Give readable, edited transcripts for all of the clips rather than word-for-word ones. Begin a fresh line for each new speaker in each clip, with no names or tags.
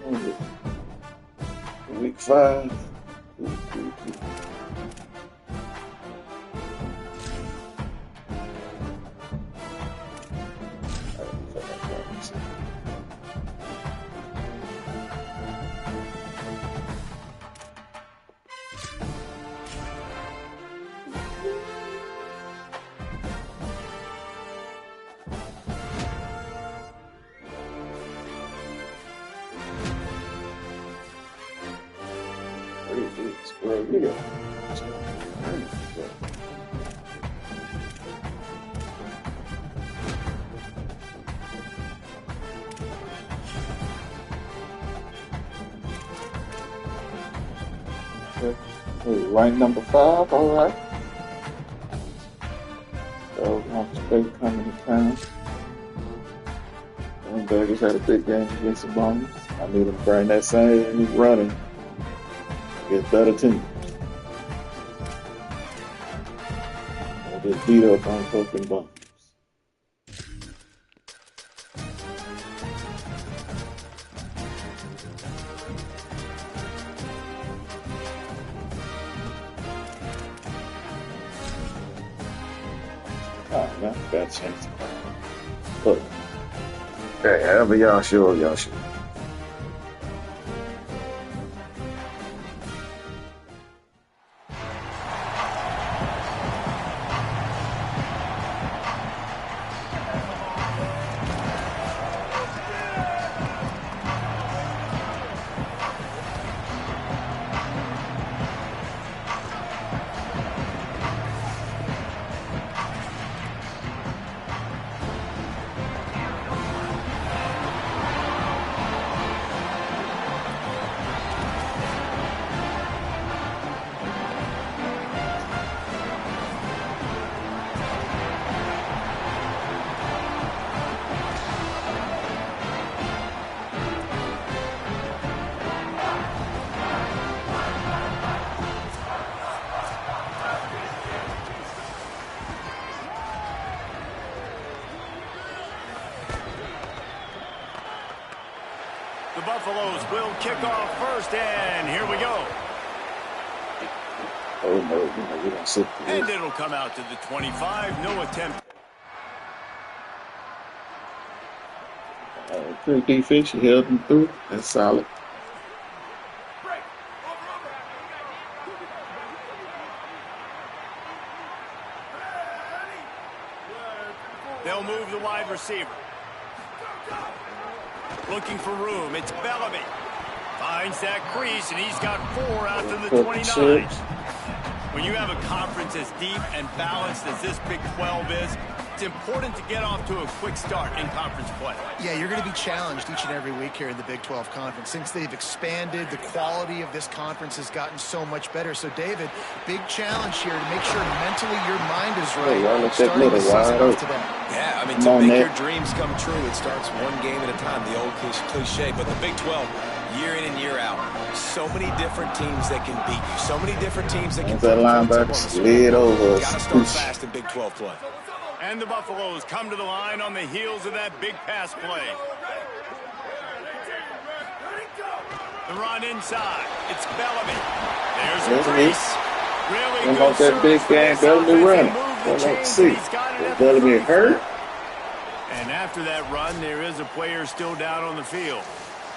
Week 5. Well, yeah. Okay. Rank number 5, all right. So, Memphis State coming to town. And Vegas had a big game against the Bombers. I need them to bring that same running against better teams. And just beat up on fucking Bombers. Alright, man, got a chance. Look. Hey, however y'all sure, y'all sure.
The Buffaloes will kick off first, and here we go.
Oh no, we don't sit for
And
this.
it'll come out to the 25. No attempt.
Good defense, you held them through. That's solid.
They'll move the wide receiver. Looking for room. It's Bellamy. Finds that crease, and he's got 4 out to the 29. When you have a conference as deep and balanced as this Big 12 is, it's important to get off to a quick start in conference play.
Yeah, you're going to be challenged each and every week here in the Big 12 Conference. Since they've expanded, the quality of this conference has gotten so much better. So, David, big challenge here to make sure mentally your mind is right.
Y'all let that
Starting the
little
season
wide
off
open.
today.
Yeah, I mean,
Come
to
on,
make
Nick.
your dreams come true, it starts one game at a time, the old cliche. But the Big 12, year in and year out, so many different teams that can beat you, so many different teams that can
That
put points up
linebacker
on the
slid
scoreboard.
over
You
us.
got to start fast in Big 12 play.
And the Buffaloes come to the line on the heels of that big pass play. The run inside. It's Bellamy. There's a crease. Really
Come
good
on, that big
service for
game,
this
Bellamy
offense. They
running.
move the
Well, let's
chains,
see.
and he's got it
Is
at the
Bellamy
34.
hurt?
And after that run, there is a player still down on the field.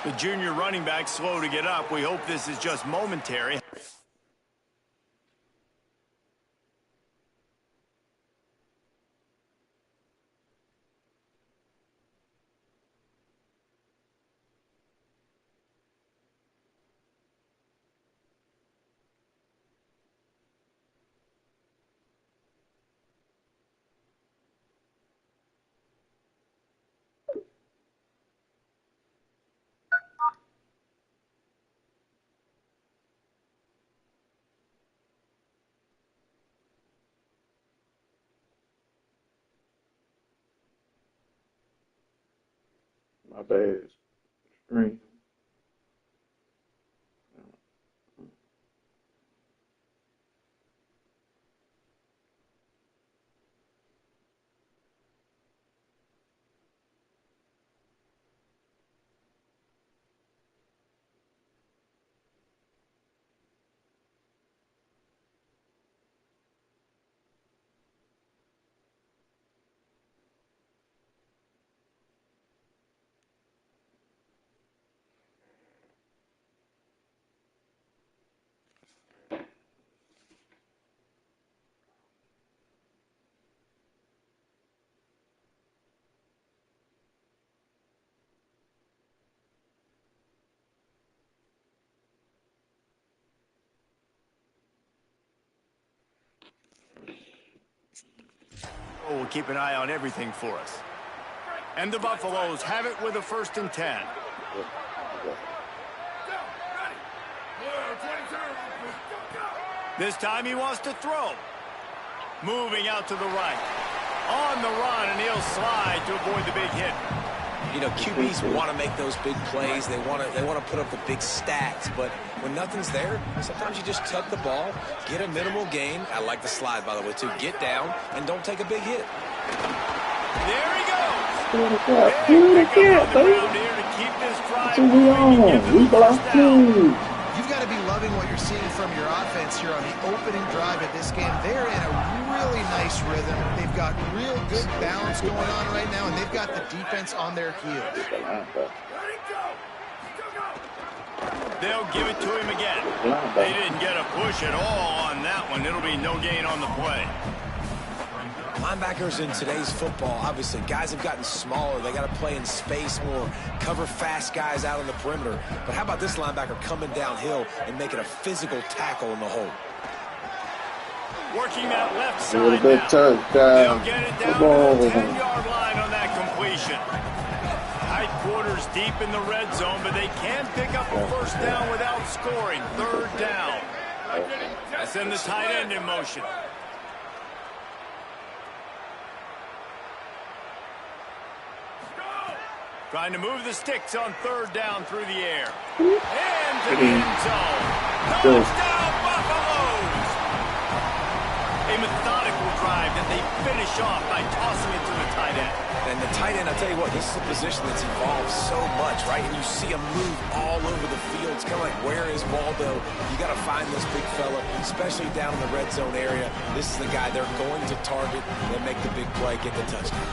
The junior running back slow to get up. We hope this is just momentary.
My bad. Screen.
We'll keep an eye on everything for us. And the Buffaloes have it with a 1st and 10. This time he wants to throw. Moving out to the right. On the run, and he'll slide to avoid the big hit.
You know, QBs want to make those big plays. They want to put up the big stats. But when nothing's there, sometimes you just tuck the ball, get a minimal gain. I like the slide, by the way, too. Get down and don't take a big hit.
There he goes. Big pickup on the ground here to keep this drive moving.
You've got to be loving what you're seeing from your offense here on the opening drive of this game. They're in a really nice rhythm. They've got real good balance going on right now, and they've got the defense on their heels.
They'll give it to him again. They didn't get a push at all on that one. It'll be no gain on the play.
Linebackers in today's football, obviously, guys have gotten smaller. They got to play in space more, cover fast guys out on the perimeter. But how about this linebacker coming downhill and making a physical tackle in the hole?
Working that left side now. They'll get it down to the 10-yard line on that completion. Tight quarters deep in the red zone, but they can pick up a 1st down without scoring. 3rd down. That's in the tight end in motion. Trying to move the sticks on 3rd down through the air. And to the end zone. Touchdown, Buffaloes! A methodical drive that they finish off by tossing it to the tight end.
And the tight end, I'll tell you what, this is a position that's evolved so much, right? And you see him move all over the field. It's kind of like, where is Waldo? You got to find this big fella, especially down in the red zone area. This is the guy they're going to target and make the big play, get the touchdown.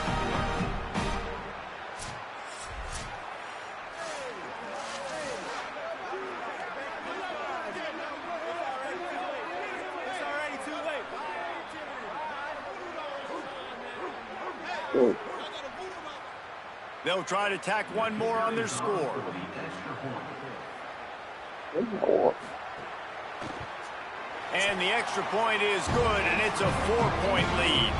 They'll try to tack one more on their score. And the extra point is good, and it's a 4-point lead.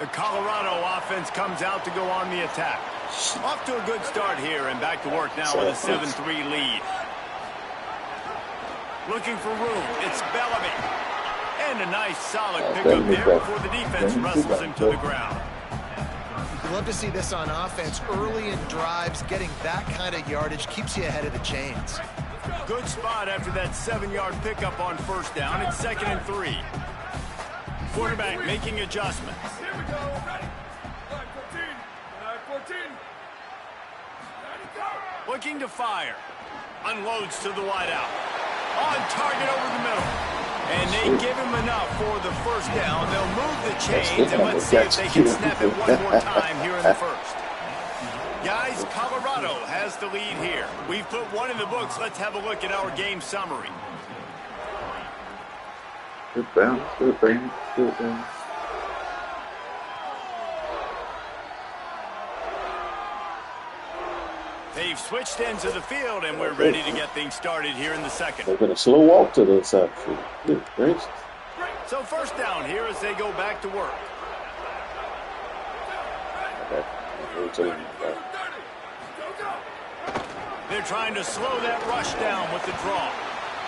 The Colorado offense comes out to go on the attack. Off to a good start here, and back to work now with a 7-3 lead. Looking for room. It's Bellamy. And a nice solid pickup there before the defense wrestles him to the ground.
You love to see this on offense. Early in drives, getting that kind of yardage keeps you ahead of the chains.
Good spot after that 7-yard pickup on 1st down. It's 2nd and 3. Quarterback making adjustments.
Here we go. Ready. 14.
Looking to fire. Unloads to the wideout. On target over the middle. And they give him enough for the 1st down. They'll move the chains, and let's see if they can snap it one more time here in the 1st. Guys, Colorado has the lead here. We've put one in the books. Let's have a look at our game summary.
Good bounce, good bounce, good bounce.
They've switched ends of the field, and we're ready to get things started here in the 2nd.
They're going to slow walk to the side. Good gracious.
So 1st down here as they go back to work. They're trying to slow that rush down with the draw.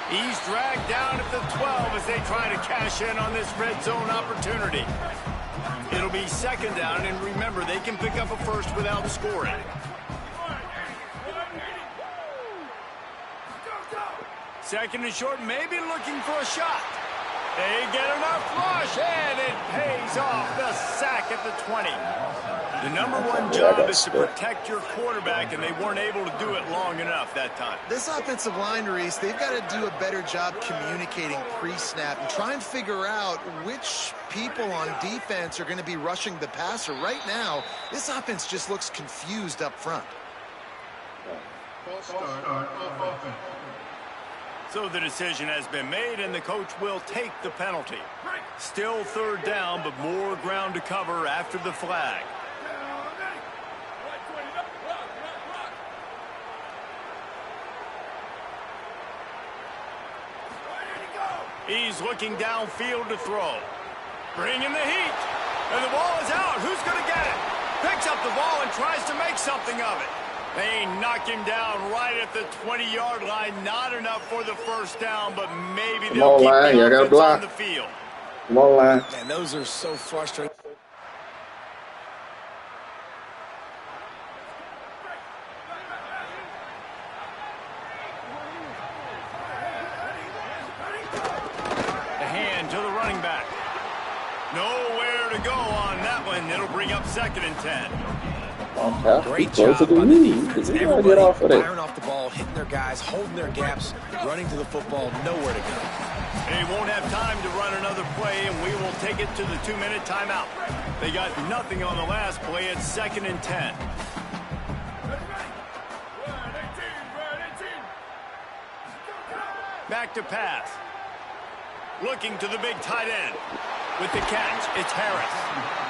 He's dragged down at the 12 as they try to cash in on this red zone opportunity. It'll be 2nd down, and remember, they can pick up a 1st without scoring. 2nd and short, maybe looking for a shot. They get enough rush, and it pays off. The sack at the 20. The number one job is to protect your quarterback, and they weren't able to do it long enough that time.
This offensive line, Reese, they've got to do a better job communicating pre-snap and try and figure out which people on defense are going to be rushing the passer. Right now, this offense just looks confused up front.
So the decision has been made, and the coach will take the penalty. Still 3rd down, but more ground to cover after the flag. He's looking downfield to throw. Bringing the heat. And the ball is out. Who's going to get it? Picks up the ball and tries to make something of it. They knock him down right at the 20-yard line. Not enough for the first down, but maybe they'll keep the offense on the field.
Come on, line.
Man, those are so frustrating.
Nowhere to go on that one. It'll bring up 2nd and 10.
Great job on the defense. Everybody firing off the ball, hitting their guys, holding their gaps, running to the football, nowhere to go.
They won't have time to run another play, and we will take it to the 2-minute timeout. They got nothing on the last play. It's 2nd and 10. Back to pass. Looking to the big tight end. With the catch, it's Harris.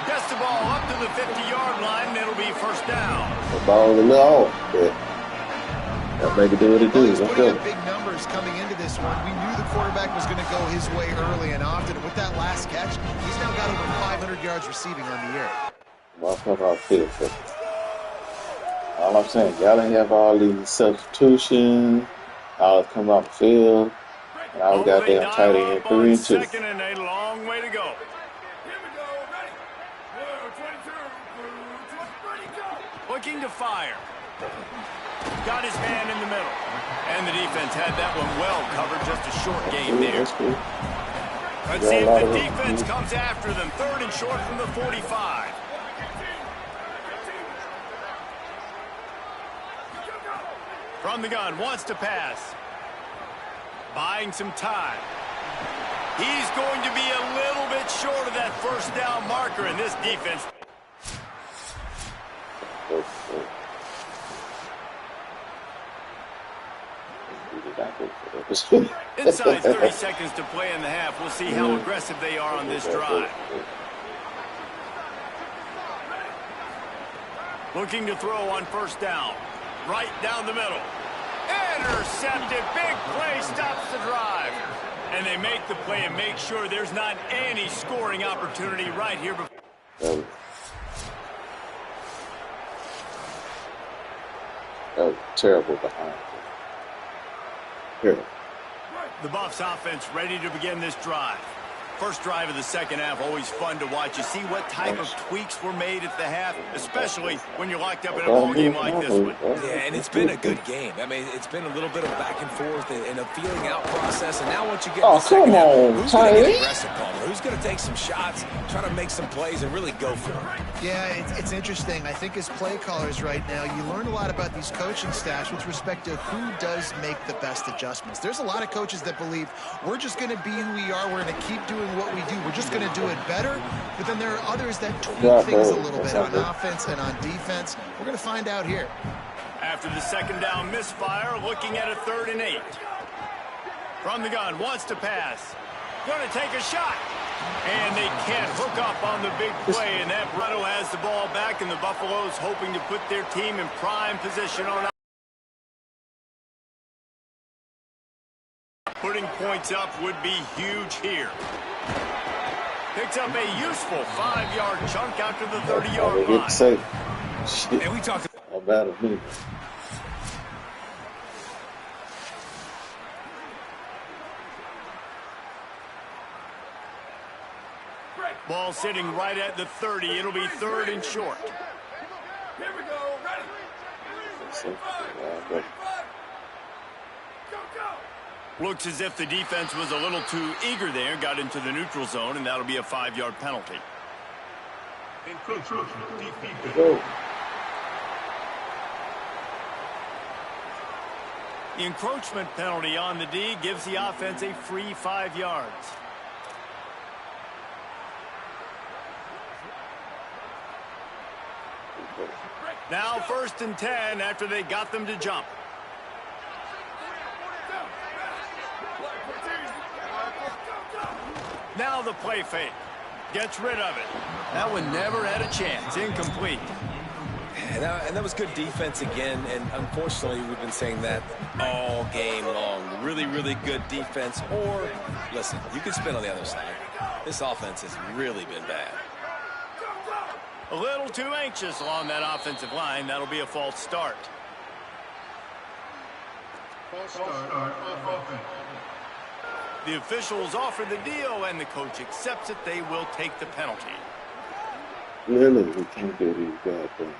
Gets the ball up to the 50-yard line, and it'll be first down.
The ball is a little off, but that'll make it do what it do.
He's putting up big numbers coming into this one. We knew the quarterback was going to go his way early and often. With that last catch, he's now got over 500 yards receiving on the year.
Well, come off field. All I'm saying, y'all didn't have all these substitutions. All that's coming off the field. And I was got damn tight end 3 and 2.
Second and a long way to go. Looking to fire. Got his man in the middle. And the defense had that one well covered. Just a short game there. Let's see if the defense comes after them. 3rd and short from the 45. From the gun, wants to pass. Buying some time. He's going to be a little bit short of that first down marker in this defense. Inside 30 seconds to play in the half. We'll see how aggressive they are on this drive. Looking to throw on first down. Right down the middle. Intercepted. Big play stops the drive. And they make the play and make sure there's not any scoring opportunity right here.
That was terrible behind. Here.
The Buffs offense ready to begin this drive. First drive of the second half, always fun to watch. You see what type of tweaks were made at the half, especially when you're locked up in a ball game like this one.
Yeah, and it's been a good game. I mean, it's been a little bit of back and forth and a feeling out process. And now once you get in the second half, who's going to get aggressive, Palmer? Who's going to take some shots, try to make some plays, and really go for it?
Yeah, it's interesting. I think as play callers right now, you learn a lot about these coaching staffs with respect to who does make the best adjustments. There's a lot of coaches that believe we're just going to be who we are. We're going to keep doing what we do. We're just going to do it better. But then there are others that tweak things a little bit on offense and on defense. We're going to find out here.
After the second down misfire, looking at a 3rd and 8. From the gun, wants to pass. Going to take a shot. And they can't hook up on the big play. And that Brutto has the ball back, and the Buffaloes hoping to put their team in prime position on. Putting points up would be huge here. Picks up a useful 5-yard chunk after the 30-yard line.
Shit.
And we talked
about it.
Ball sitting right at the 30. It'll be 3rd and short.
Here we go. Ready.
Looks as if the defense was a little too eager there, got into the neutral zone, and that'll be a 5-yard penalty. The encroachment penalty on the D gives the offense a free 5 yards. Now 1st and 10 after they got them to jump. Now the play fake. Gets rid of it. That one never had a chance. Incomplete.
And that was good defense again, and unfortunately we've been saying that all game long. Really, really good defense, or, listen, you can spin on the other side. This offense has really been bad.
A little too anxious along that offensive line. That'll be a false start. The officials offer the deal, and the coach accepts it. They will take the penalty.
Really, we can't do these bad things.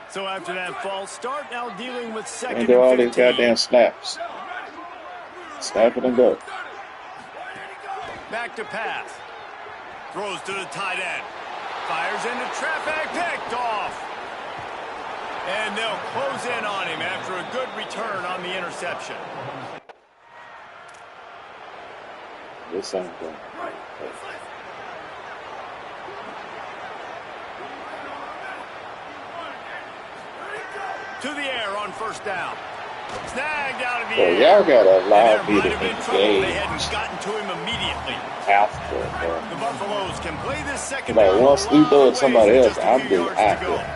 So after that false start, now dealing with second
And do all
and
these
15.
goddamn snaps. Snap it and go.
Back to pass. Throws to the tight end. Fires into traffic. Picked off. And they'll close in on him after a good return on the interception.
This ain't going.
To the air on first down. Snagged out of the
Well,
air.
y'all gotta allow
And
me
there might
to
have been trouble. They
engage
hadn't gotten to him immediately.
after.
The Buffaloes can play this second
Like,
down
once
a
we
lot
throw
of
it to
ways
somebody
with
else,
just a
I'm
few
just
yards to
out
go.
there.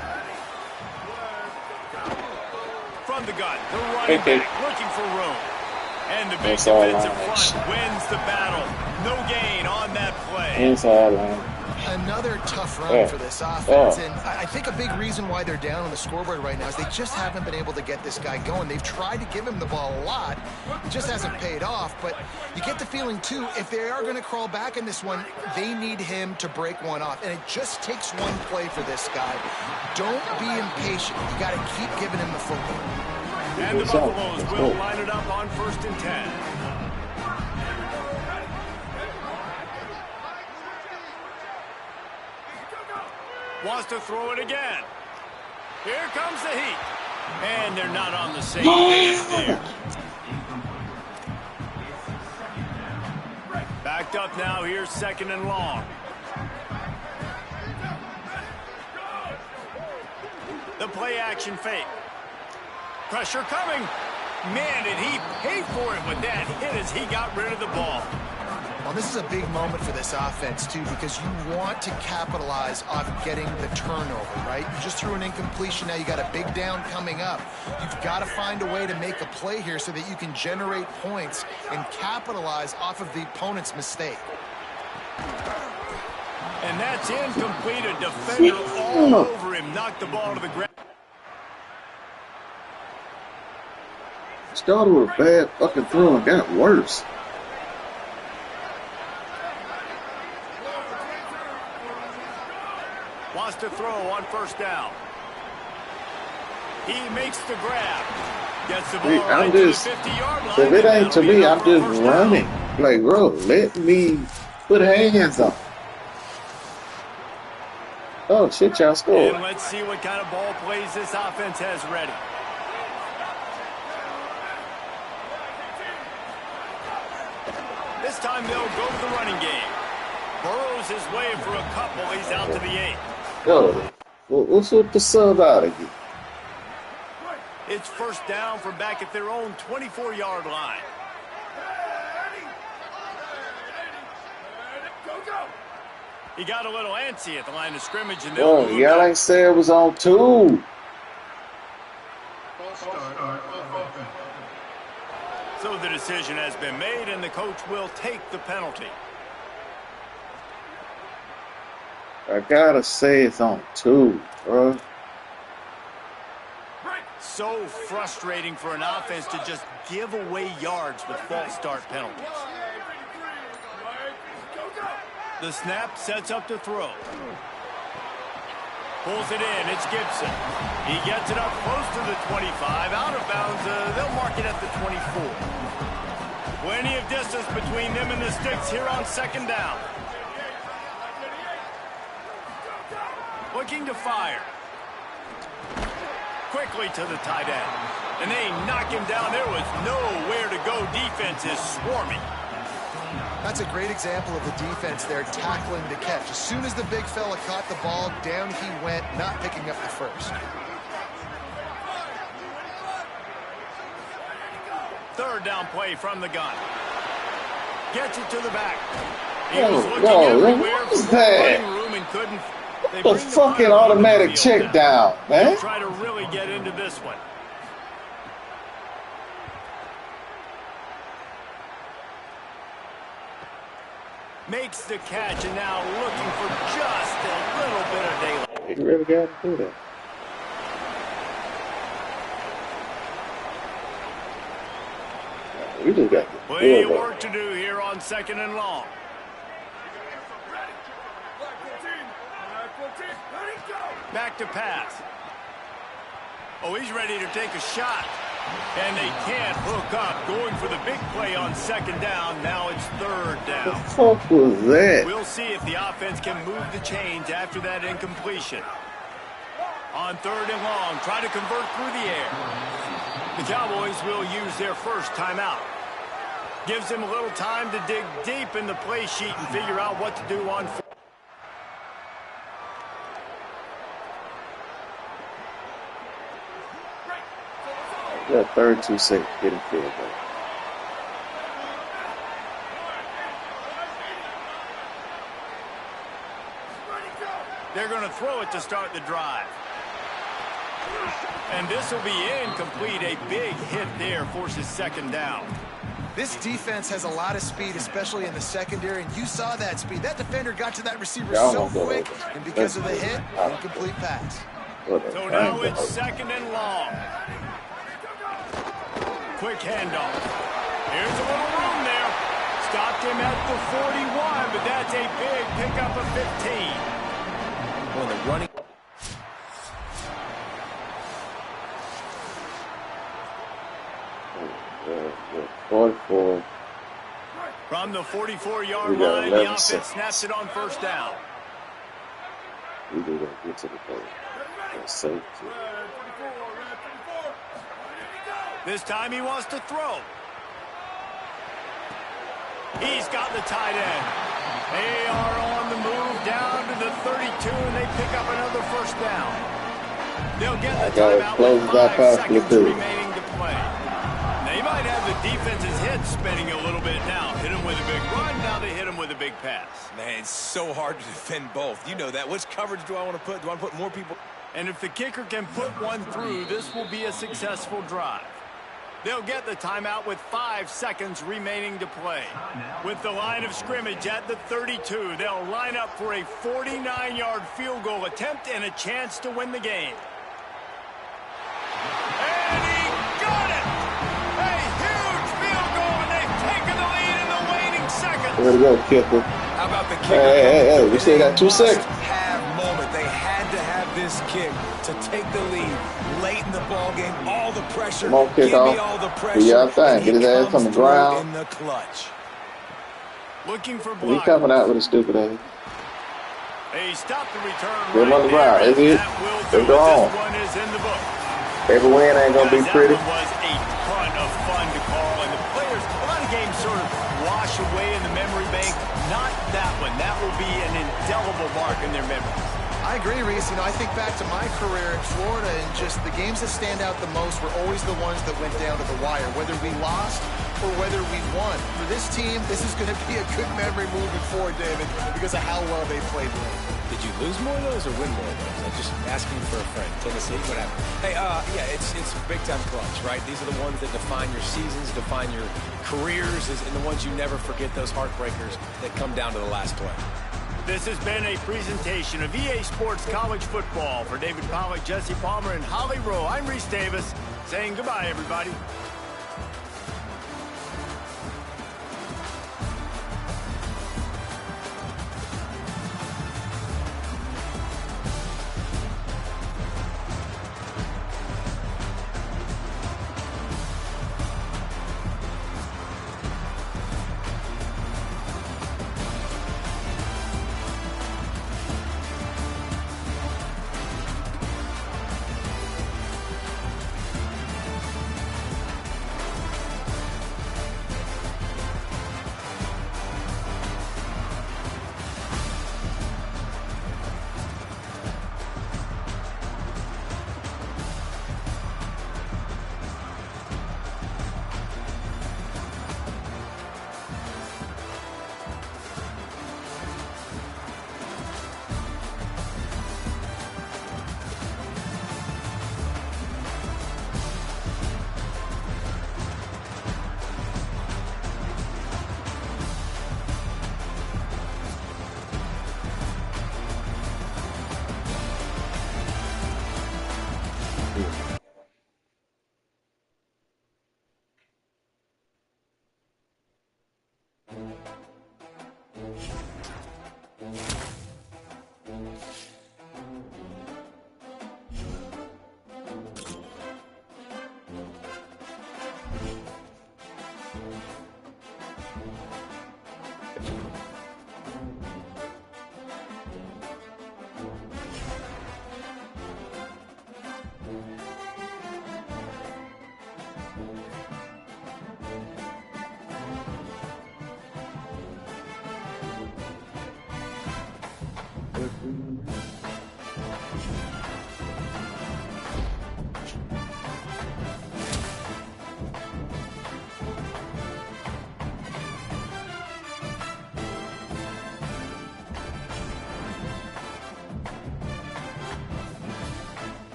From the gun, the running back looking for room. And the big
Inside
defensive
line.
front wins the battle. No gain on that play.
Inside line.
Another tough run for this offense, and I think a big reason why they're down on the scoreboard right now is they just haven't been able to get this guy going. They've tried to give him the ball a lot. It just hasn't paid off, but you get the feeling, too, if they are going to crawl back in this one, they need him to break one off, and it just takes one play for this guy. Don't be impatient. You got to keep giving him the football.
And the Buffaloes will line it up on 1st and 10. Wants to throw it again. Here comes the heat. And they're not on the same page there. Backed up now. Here's 2nd and long. The play action fake. Pressure coming. Man, did he pay for it with that hit as he got rid of the ball.
Well, this is a big moment for this offense, too, because you want to capitalize off getting the turnover, right? You just threw an incompletion. Now you got a big down coming up. You've got to find a way to make a play here so that you can generate points and capitalize off of the opponent's mistake.
And that's incomplete. A defender all over him. Knocked the ball to the ground.
Started with a bad fucking throw and got worse.
Wants to throw on 1st down. He makes the grab. Gets the ball right to the 50-yard line.
If it ain't to me, I'm just running. Like, bro, let me put hands on. Oh, shit, y'all scored.
And let's see what kind of ball plays this offense has ready. This time they'll go to the running game. Burrows his way for a couple. He's out to the 8.
Yo, what's with the sub out again?
It's 1st down from back at their own 24-yard line. He got a little antsy at the line of scrimmage. And
Yo, y'all ain't say it was on 2.
So the decision has been made, and the coach will take the penalty.
I gotta say it's on 2, bro.
So frustrating for an offense to just give away yards with false start penalties. The snap sets up to throw. Pulls it in. It's Gibson. He gets it up close to the 25. Out of bounds. They'll mark it at the 24. Plenty of distance between them and the sticks here on 2nd down. Looking to fire. Quickly to the tight end. And they knock him down. There was nowhere to go. Defense is swarming.
That's a great example of the defense there tackling the catch. As soon as the big fella caught the ball, down he went, not picking up the first.
3rd down play from the gun. Gets it to the back. He
Yo,
was looking
yo,
everywhere
what was
for running
that?
room. room and couldn't. They
The
bring the
fucking
punter onto the
automatic
field
check
now.
down, man.
They'll try to really get into this one. Makes the catch and now looking for just a little bit of daylight.
You really got to do that. We just got
Plenty of work to do here on 2nd and long. Back to pass. Oh, he's ready to take a shot. And they can't hook up. Going for the big play on 2nd down. Now it's 3rd down.
What the fuck was that?
We'll see if the offense can move the chains after that incompletion. On 3rd and long, try to convert through the air. The Cowboys will use their first timeout. Gives them a little time to dig deep in the play sheet and figure out what to do on 4th.
Yeah, 3rd, 2, 6, getting field goal.
They're going to throw it to start the drive. And this will be incomplete. A big hit there forces 2nd down.
This defense has a lot of speed, especially in the secondary, and you saw that speed. That defender got to that receiver so quick, and because of the hit, incomplete pass.
So now it's 2nd and long. Quick handoff. Here's a little room there. Stopped him at the 41, but that's a big pickup of 15.
Well, the running.
44.
From the 44-yard line, the offense snaps it on 1st down.
We do gonna get to the play. That's safe.
This time he wants to throw. He's got the tight end. They are on the move down to the 32, and they pick up another 1st down. They'll get the timeout with 5 seconds remaining to play. They might have the defense's head spinning a little bit now. Hit him with a big run, now they hit him with a big pass.
Man, it's so hard to defend both. You know that. Which coverage do I want to put? Do I want to put more people?
And if the kicker can put one through, this will be a successful drive. They'll get the timeout with 5 seconds remaining to play. With the line of scrimmage at the 32, they'll line up for a 49-yard field goal attempt and a chance to win the game. And he got it! A huge field goal, and they've taken the lead in the waning seconds.
Way to go, kicker.
How about the kicker?
Hey, we still got 2 seconds.
Have moment. They had to have this kick to take the lead late in the ball game. All the pressure.
Come on, kick
Give
off.
me all the pressure.
Do your thing. Get his ass on the ground.
In the clutch.
Looking for
He
block.
coming out with a stupid ass.
They stop the return
Get him on the ground. Is it? Let's go on.
This one is in the book.
Every win ain't gonna be pretty.
That one was a ton of fun to call, and the players, a lot of games sort of wash away in the memory bank. Not that one. That will be an indelible mark in their memory.
I agree, Reese. You know, I think back to my career in Florida, and just the games that stand out the most were always the ones that went down to the wire, whether we lost or whether we won. For this team, this is going to be a good memory moving forward, David, because of how well they played late.
Did you lose more of those or win more of those? I'm just asking for a friend. Tennessee, what happened? Hey, yeah, it's big-time clutch, right? These are the ones that define your seasons, define your careers, and the ones you never forget, those heartbreakers that come down to the last play.
This has been a presentation of EA Sports College Football. For David Pollack, Jesse Palmer, and Holly Rowe, I'm Reese Davis, saying goodbye, everybody.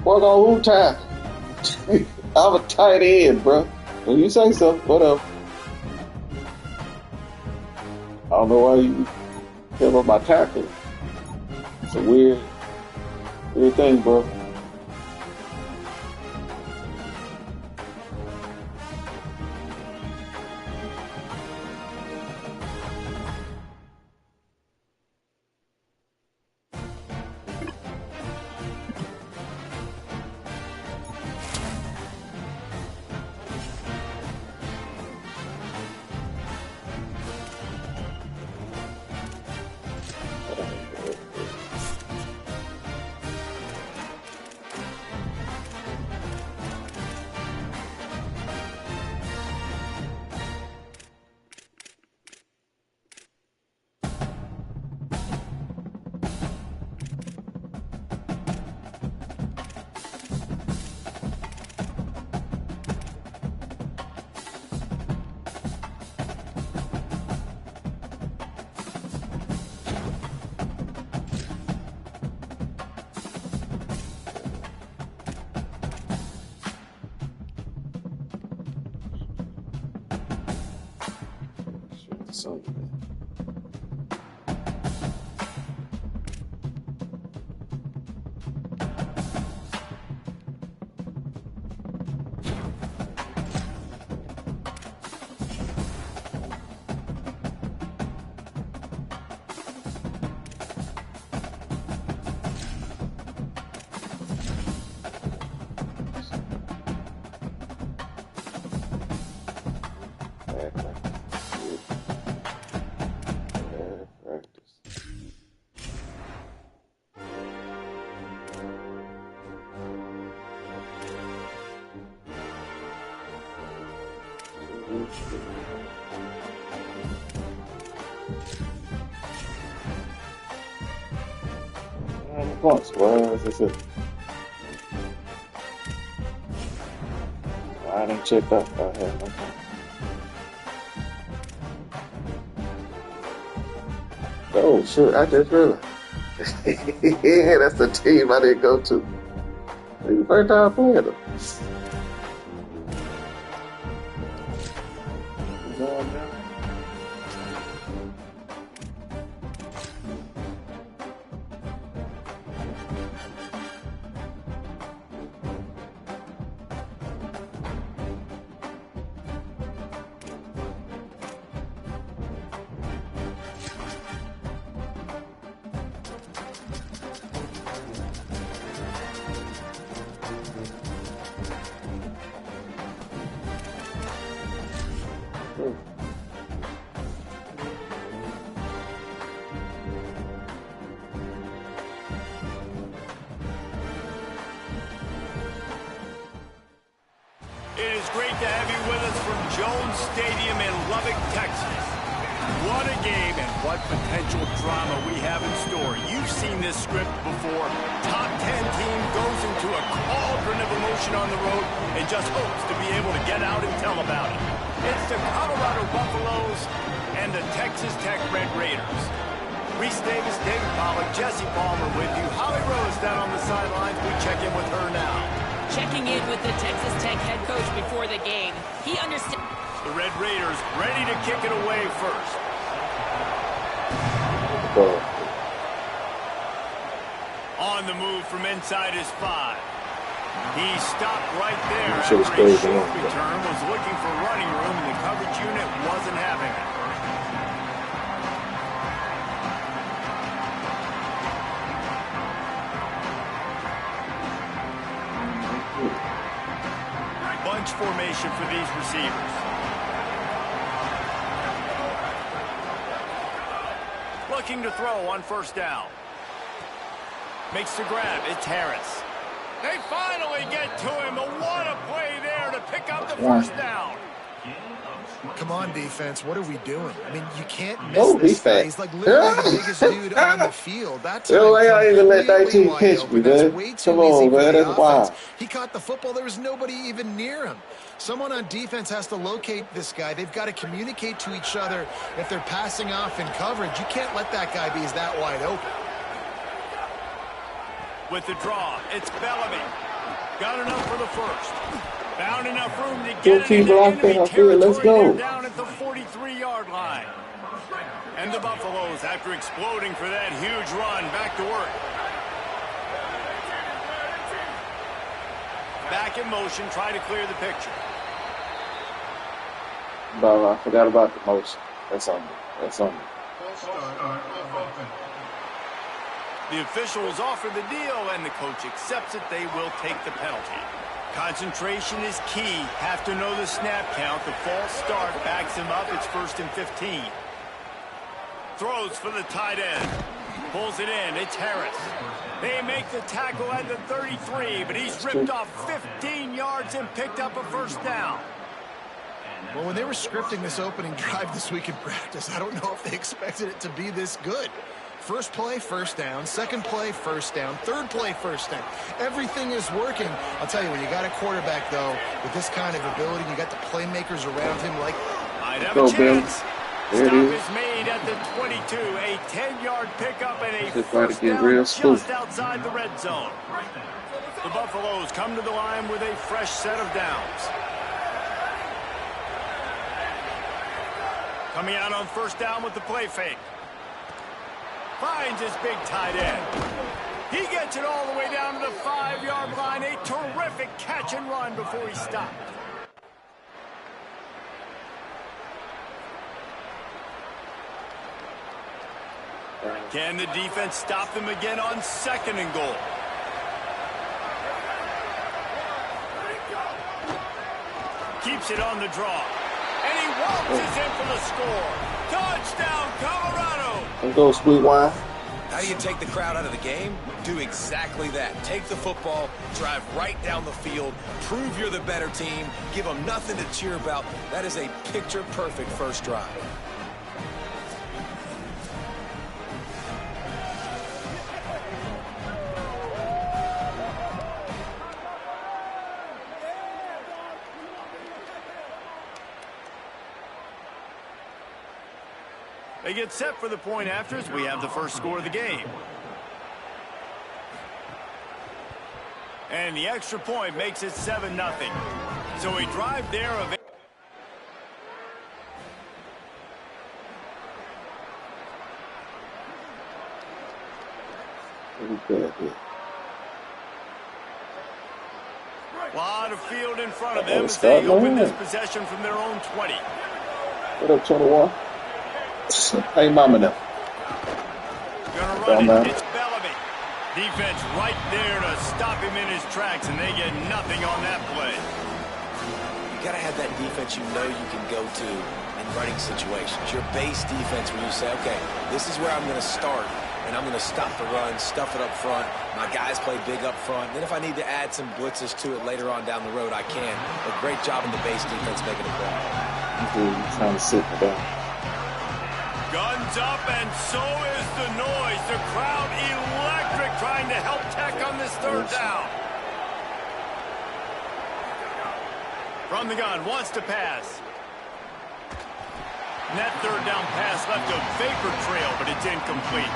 What on who time? I'm a tight end, bro. When you say so, whatever. I don't know why you care about my tackle. It's a weird thing, bro. points. Where is this? I didn't check that. I had no point. Oh shit! I just realized. Yeah, that's the team I didn't go to. It's the first time I played them.
It is great to have you with us from Jones Stadium in Lubbock, Texas. What a game and what potential drama we have in store. You've seen this script before. Top 10 team goes into a cauldron of emotion on the road and just hopes to be able to get out and tell about it. It's the Colorado Buffaloes and the Texas Tech Red Raiders. Reese Davis, David Pollack, Jesse Palmer with you. Holly Rose down on the sidelines. We check in with her now.
Checking in with the Texas Tech head coach before the game. He understands.
The Red Raiders ready to kick it away first. On the move from inside his 5. He stopped right there after a short return, was looking for running room, and the coverage unit wasn't having it. Bunch formation for these receivers. Looking to throw on first down. Makes the grab. It's Harris. They finally get to him. What a play there to pick up the first down.
Come on, defense. What are we doing? I mean, you can't miss this guy. He's like literally the biggest dude on the field. That's
I even let that team catch me, man. Come on, man. That's wild.
He caught the football. There was nobody even near him. Someone on defense has to locate this guy. They've got to communicate to each other if they're passing off in coverage. You can't let that guy be that wide open.
With the draw, it's Bellamy. Got enough for the first. Found enough room to get it into enemy territory.
Let's go.
Down at the 43-yard line. And the Buffaloes, after exploding for that huge run, back to work. Back in motion, try to clear the picture.
But I forgot about the motion. That's on me. That's on me.
The officials offer the deal, and the coach accepts it. They will take the penalty. Concentration is key. Have to know the snap count. The false start backs him up. It's 1st and 15. Throws for the tight end. Pulls it in. It's Harris. They make the tackle at the 33, but he's ripped off 15 yards and picked up a first down.
Well, when they were scripting this opening drive this week in practice, I don't know if they expected it to be this good. First play, first down. Second play, first down. Third play, first down. Everything is working. I'll tell you, when you got a quarterback, though, with this kind of ability, you got the playmakers around him like...
Might have a chance. Stop is made at the 22. A 10-yard pickup and a first down just outside the red zone. The Buffaloes come to the line with a fresh set of downs. Coming out on first down with the play fake. Finds his big tight end. He gets it all the way down to the 5-yard line. A terrific catch and run before he stopped. Can the defense stop them again on 2nd and goal? Keeps it on the draw. And he waltzes in for the score. Touchdown, Colorado.
Let's go, sweet wine.
How do you take the crowd out of the game? Do exactly that. Take the football, drive right down the field, prove you're the better team, give them nothing to cheer about. That is a picture-perfect first drive.
They get set for the point after as we have the first score of the game. And the extra point makes it 7-0. So a drive there of... A lot of field in front of them as they open this possession from their own 20.
What up, 21? Hey, mama now.
Gonna run it. It's Bellamy. Defense right there to stop him in his tracks, and they get nothing on that play.
You got to have that defense you know you can go to in running situations. Your base defense where you say, okay, this is where I'm going to start, and I'm going to stop the run, stuff it up front. My guys play big up front. Then if I need to add some blitzes to it later on down the road, I can. A great job in the base defense making it play.
He's trying to sit down.
Guns up, and so is the noise. The crowd electric, trying to help Tech on this third down. From the gun, wants to pass. And that third down pass left a vapor trail, but it's incomplete.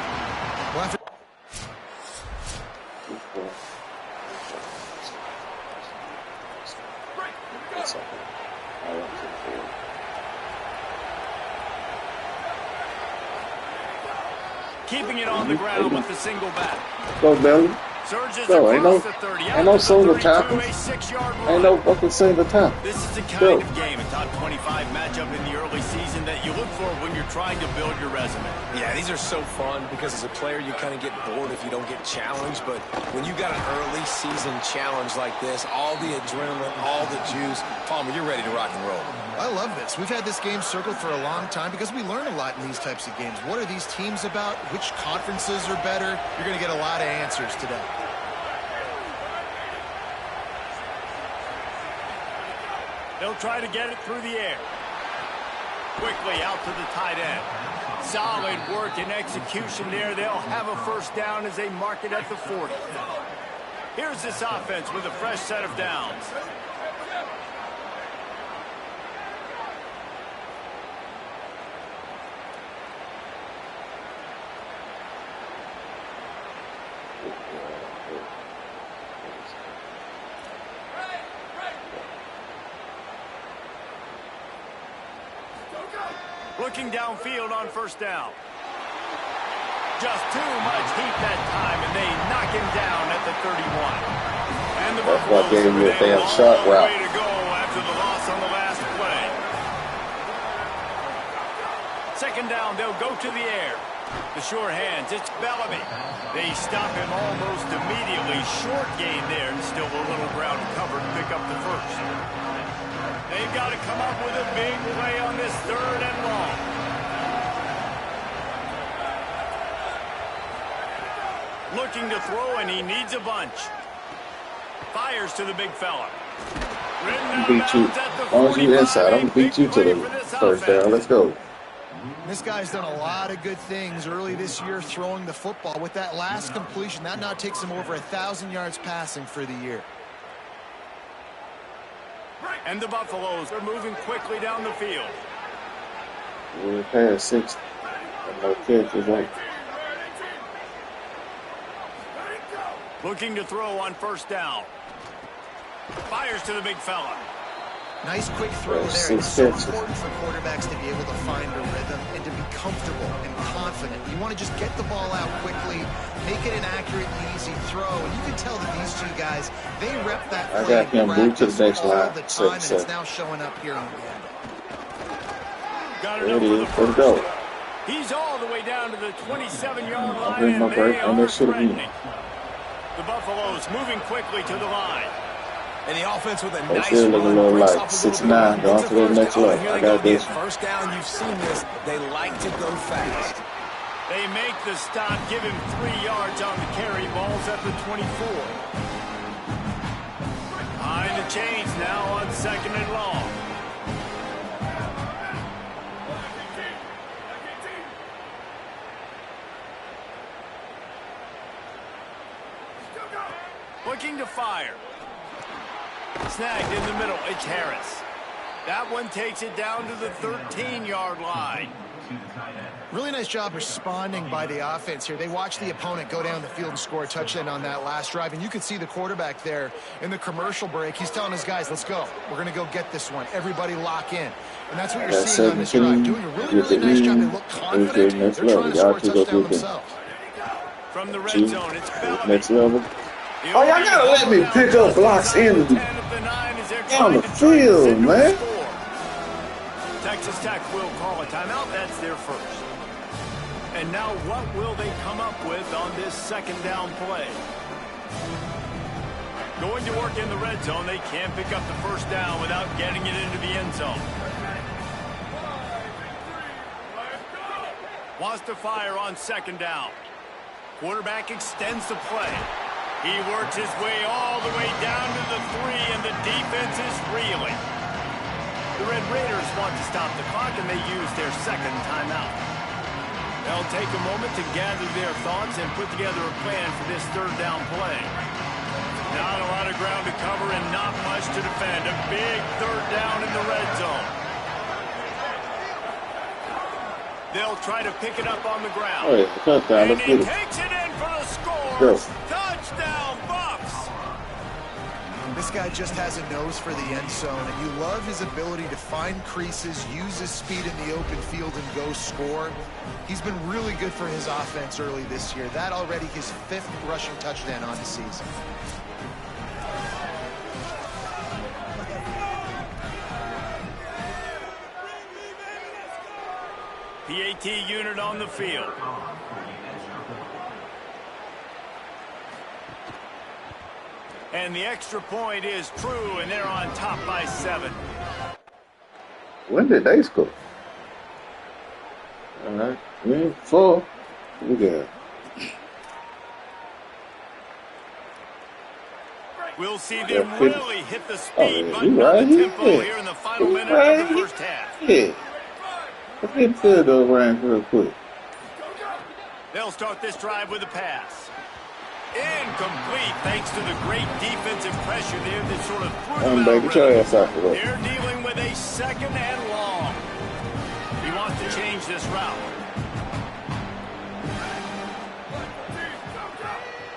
Keeping it on the ground with the single back.
Go, Belly.
Surges
Go, ain't
across the 30.
no single tackles. Ain't no fucking single tackle.
This is the kind of game, a top 25 matchup in the early season that you look for when you're trying to build your resume.
Yeah, these are so fun because as a player you kind of get bored if you don't get challenged, but when you got an early season challenge like this, all the adrenaline, all the juice, Palmer, you're ready to rock and roll.
I love this. We've had this game circled for a long time because we learn a lot in these types of games. What are these teams about? Which conferences are better? You're going to get a lot of answers today.
They'll try to get it through the air. Quickly out to the tight end. Solid work and execution there. They'll have a first down as they mark it at the 40. Here's this offense with a fresh set of downs. Looking downfield on first down. Just too much heat that time, and they knock him down at the 31. And the
that's what gave me a damn shot route.
Way to go after the loss on the last play. Second down, they'll go to the air. The sure hands, it's Bellamy. They stop him almost immediately. Short gain there, and still a little ground covered to pick up the first. They've got to come up with a big play on this third and long. Looking to throw, and he needs a bunch. Fires to the big fella.
Beat you. As long as you're inside, I'm going to beat you to the first down. Let's go.
This guy's done a lot of good things early this year throwing the football. With that last completion, that now takes him over 1,000 yards passing for the year.
And the Buffaloes are moving quickly down the field.
We're past 60. No catches, right?
Looking to throw on first down. Fires to the big fella.
Nice quick throw there. It's so important for quarterbacks to be able to find a rhythm and to be comfortable and confident. You want to just get the ball out quickly, make it an accurate, easy throw. And you can tell that these two guys, they rep that play.
I got him moved to the next line.
All the time, and it's now showing up here on the end.
Got it up for the first. Go. He's all the way down to the 27-yard line, and they are threatening. The Buffaloes moving quickly to the line.
And the offense with a
they
nice
still look a little
run,
like 6'9", going to the next level. I got this.
First down, you've seen this. They like to go fast.
They make the stop, give him 3 yards on the carry. Ball's at the 24. Behind the chains now on second and long. Looking to fire. Snagged in the middle, it's Harris. That one takes it down to the 13-yard line.
Really nice job responding by the offense here. They watched the opponent go down the field and score a touchdown on that last drive, and you could see the quarterback there in the commercial break. He's telling his guys, let's go. We're going to go get this one. Everybody lock in. And that's what you're seeing on this drive. Doing a really nice job. They look confident. They're trying to score a touchdown themselves.
From the red zone, it's Bellamy.
Next level. Oh, y'all gotta let me pick up blocks on the field, man.
Texas Tech will call a timeout. That's their first. And now what will they come up with on this second down play? Going to work in the red zone. They can't pick up the first down without getting it into the end zone. Wants to fire on second down. Quarterback extends the play. He works his way all the way down to the 3, and the defense is reeling. The Red Raiders want to stop the clock, and they use their second timeout. They'll take a moment to gather their thoughts and put together a plan for this third down play. Not a lot of ground to cover and not much to defend. A big third down in the red zone. They'll try to pick it up on the ground.
Oh, yeah, touchdown.
And he takes it in for the score.
Yes.
Touchdown, Buffs.
This guy just has a nose for the end zone, and you love his ability to find creases, use his speed in the open field, and go score. He's been really good for his offense early this year. That already his 5th rushing touchdown on the season.
PAT unit on the field. And the extra point is true, and they're on top by 7.
When did they score? All right. 4. Look at it.
We'll see them really hit the speed button on the tempo here in the final minute of the first half.
Yeah. Let's get field goal range real quick.
They'll start this drive with a pass. Incomplete, thanks to the great defensive pressure there that sort of threw them out.
Get your ass out the way.
They're dealing with a second and long. He wants to change this route.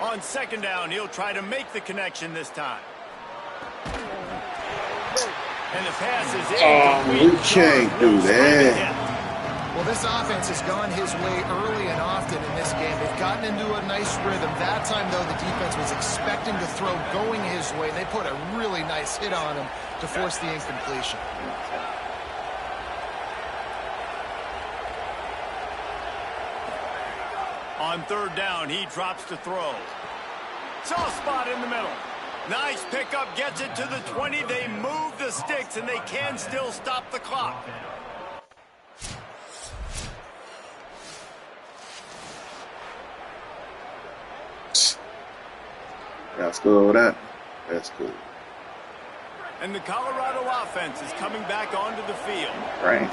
On second down, he'll try to make the connection this time. And the pass is incomplete.
We can't do that.
Well, this offense has gone his way early and often in this game. They've gotten into a nice rhythm. That time, though, the defense was expecting to throw going his way. They put a really nice hit on him to force the incompletion.
On third down, he drops to throw. Soft spot in the middle. Nice pickup, gets it to the 20. They move the sticks, and they can still stop the clock.
Got to go over that. That's good.
And the Colorado offense is coming back onto the field.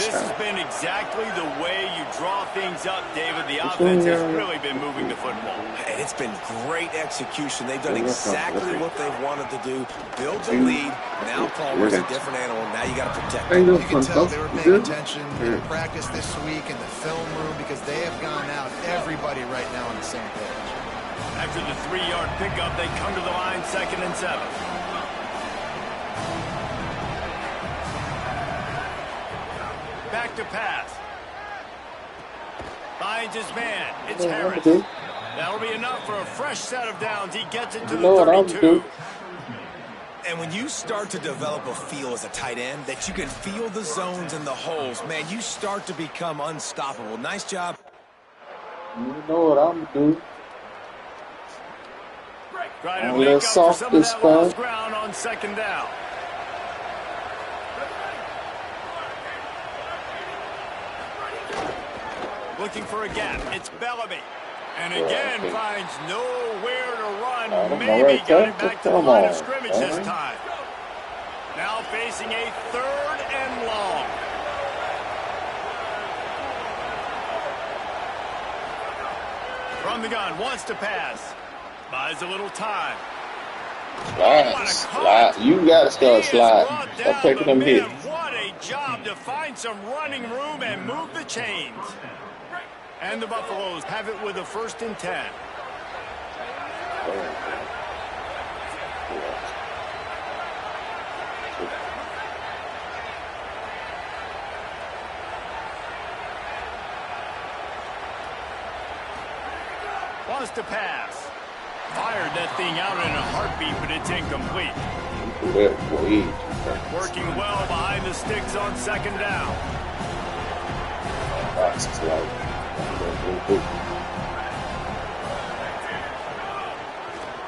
This has been exactly the way you draw things up, David. The offense has really been moving the football.
And it's been great execution. They've done exactly what they've wanted to do. Build the lead. Now Palmer's a different animal. Now you got to protect him.
You can tell they were paying attention in practice this week in the film room because they have gone out, everybody right now on the same page.
After the 3-yard pickup, they come to the line 2nd and 7. Back to pass. Finds his man. It's Harris. That'll be enough for a fresh set of downs. He gets it to the 32.
And when you start to develop a feel as a tight end that you can feel the zones and the holes, man, you start to become unstoppable. Nice job.
You know what I'm going to do.
Try to make up for some of that lost ground on second down. Looking for a gap. It's Bellamy. And again finds nowhere to run. Maybe got it back to the line of scrimmage this time. Now facing a 3rd and long. From the gun, wants to pass. Buys a little time.
Slide. You got to start sliding. Stop taking them hits.
What a job to find some running room and move the chains. And the Buffaloes have it with a 1st and 10. Wants to pass. Fired that thing out in a heartbeat, but it's incomplete. Working well behind the sticks on 2nd down.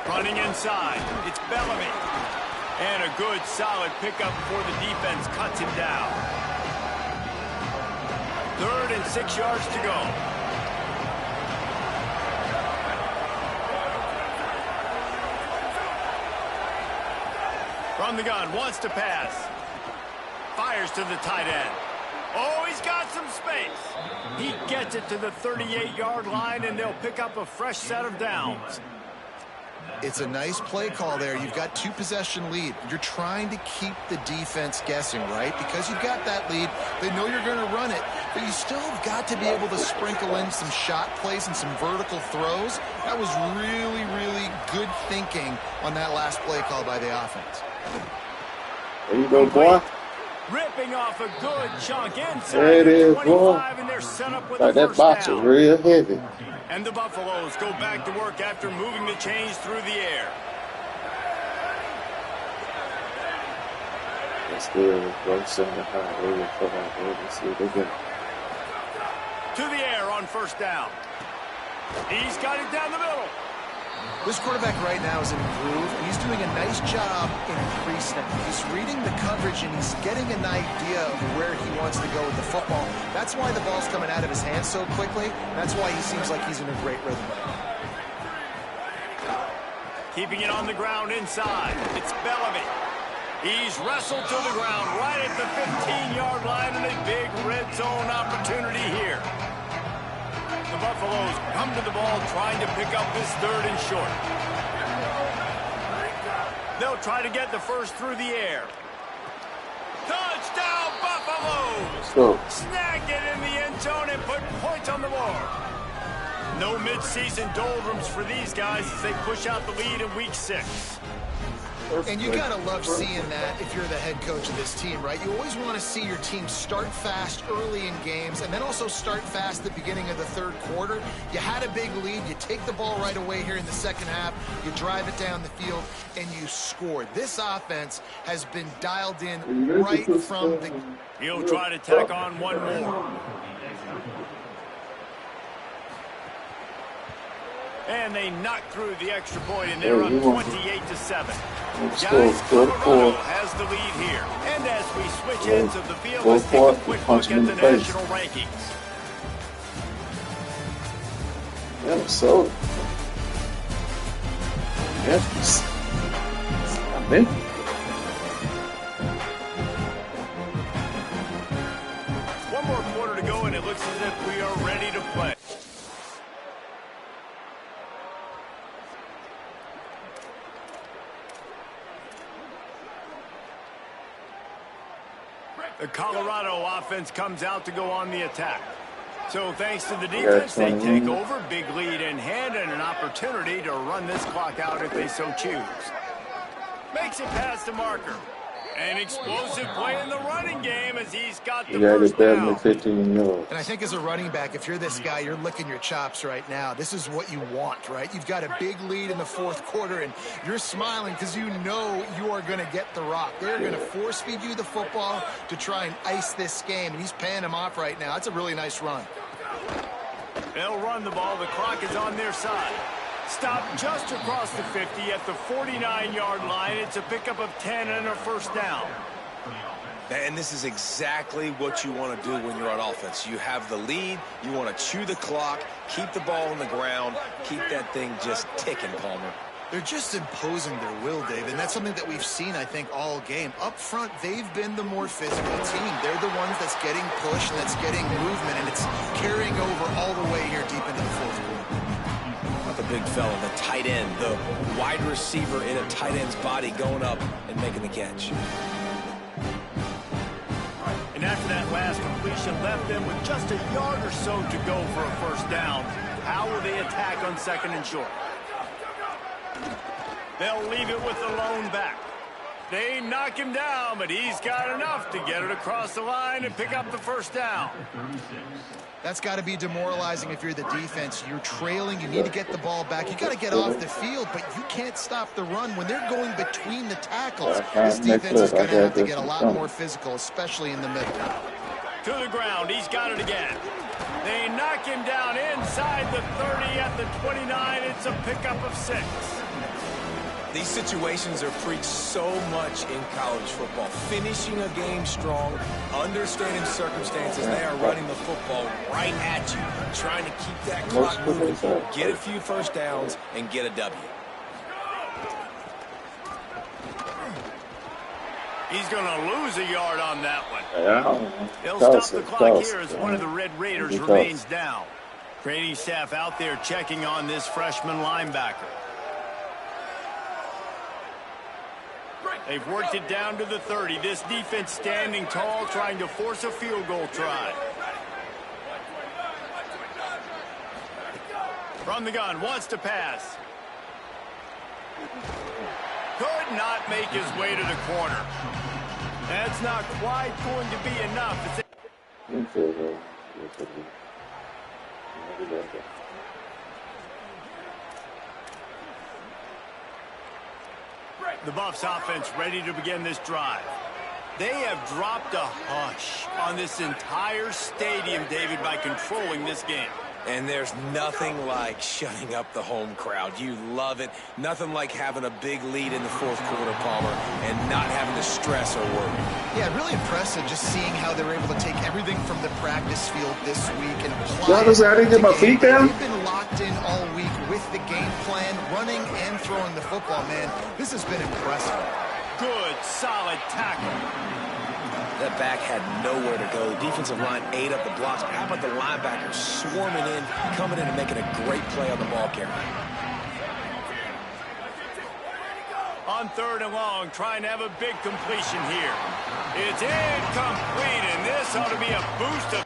Running inside. It's Bellamy. And a good, solid pickup before the defense cuts him down. 3rd and 6 yards to go. From the gun, wants to pass. Fires to the tight end. Oh, he's got some space. He gets it to the 38-yard line, and they'll pick up a fresh set of downs.
It's a nice play call there. You've got 2-possession lead. You're trying to keep the defense guessing, right? Because you've got that lead. They know you're going to run it, but you still have got to be able to sprinkle in some shot plays and some vertical throws. That was really, really good thinking on that last play call by the offense.
There you go, boy.
Ripping off a good chunk inside.
There it is, boy.
And they're set up with
like that box is real heavy.
And the Buffaloes go back to work after moving the chains through the air.
That's good. One center
to the air on 1st down. He's got it down the middle.
This quarterback right now is in a groove, and he's doing a nice job in pre-snap. He's reading the coverage, and he's getting an idea of where he wants to go with the football. That's why the ball's coming out of his hands so quickly. That's why he seems like he's in a great rhythm.
Keeping it on the ground inside. It's Bellamy. He's wrestled to the ground right at the 15-yard line, and a big red zone opportunity here. The Buffaloes come to the ball trying to pick up this 3rd and short. They'll try to get the 1st through the air. Touchdown, Buffaloes! Snag it in the end zone and put points on the board. No midseason doldrums for these guys as they push out the lead in Week 6.
And you gotta love seeing that if you're the head coach of this team, right? You always want to see your team start fast early in games and then also start fast at the beginning of the 3rd quarter. You had a big lead. You take the ball right away here in the 2nd half. You drive it down the field, and you score. This offense has been dialed in right from the...
He'll try to tack on one more. And they knock through the extra point, and they're up 28-7. Guys, Colorado has the lead here. And as we switch ends of the field, let's take a quick look at the national rankings.
Yeah, so yes, I'm in.
One more quarter to go, and it looks as if we are ready to play. The Colorado offense comes out to go on the attack. So thanks to the defense, they take over, big lead in hand, and an opportunity to run this clock out if they so choose. Makes it past the marker. An explosive play in the running game as he's got the first down.
15 yards.
And I think as a running back, if you're this guy, you're licking your chops right now. This is what you want, right? You've got a big lead in the 4th quarter, and you're smiling because you know you are going to get the rock. They're going to force feed you the football to try and ice this game, and he's paying him off right now. That's a really nice run.
They'll run the ball. The clock is on their side. Stopped just across the 50 at the 49-yard line. It's a pickup of 10 and a first down.
And this is exactly what you want to do when you're on offense. You have the lead. You want to chew the clock, keep the ball on the ground, keep that thing just ticking, Palmer.
They're just imposing their will, Dave, and that's something that we've seen, I think, all game. Up front, they've been the more physical team. They're the ones that's getting pushed, and that's getting movement, and it's carrying over all the way here deep into the 4th quarter.
The big fella, the tight end, the wide receiver in a tight end's body going up and making the catch.
And after that last completion left them with just a yard or so to go for a first down. How will they attack on second and short? They'll leave it with the lone back. They knock him down, but he's got enough to get it across the line and pick up the first down.
That's got to be demoralizing if you're the defense. You're trailing. You need to get the ball back. You got to get off the field, but you can't stop the run when they're going between the tackles. This defense is going to have to get a lot more physical, especially in the middle.
To the ground. He's got it again. They knock him down inside the 30 at the 29. It's a pickup of 6.
These situations are preached so much in college football. Finishing a game strong, understanding circumstances. They are running the football right at you, trying to keep that clock moving, get a few first downs, and get a W.
He's going to lose a yard on that one.
Yeah.
They'll stop the clock here as one of the Red Raiders remains down. Training staff out there checking on this freshman linebacker. They've worked it down to the 30. This defense standing tall, trying to force a field goal try. From the gun, wants to pass. Could not make his way to the corner. That's not quite going to be enough. The Buffs offense ready to begin this drive. They have dropped a hush on this entire stadium, David, by controlling this game.
And there's nothing like shutting up the home crowd. You love it. Nothing like having a big lead in the fourth quarter, Palmer, and not having to stress or worry.
Yeah, really impressive just seeing how they were able to take everything from the practice field this week and apply
I didn't get my feet down.
They've been locked in all week with the game plan, running and throwing the football, man. This has been impressive.
Good, solid tackle.
That back had nowhere to go. The defensive line ate up the blocks. How about the linebackers swarming in, coming in and making a great play on the ball carrier?
On third and long, trying to have a big completion here. It's incomplete, and this ought to be a boost of...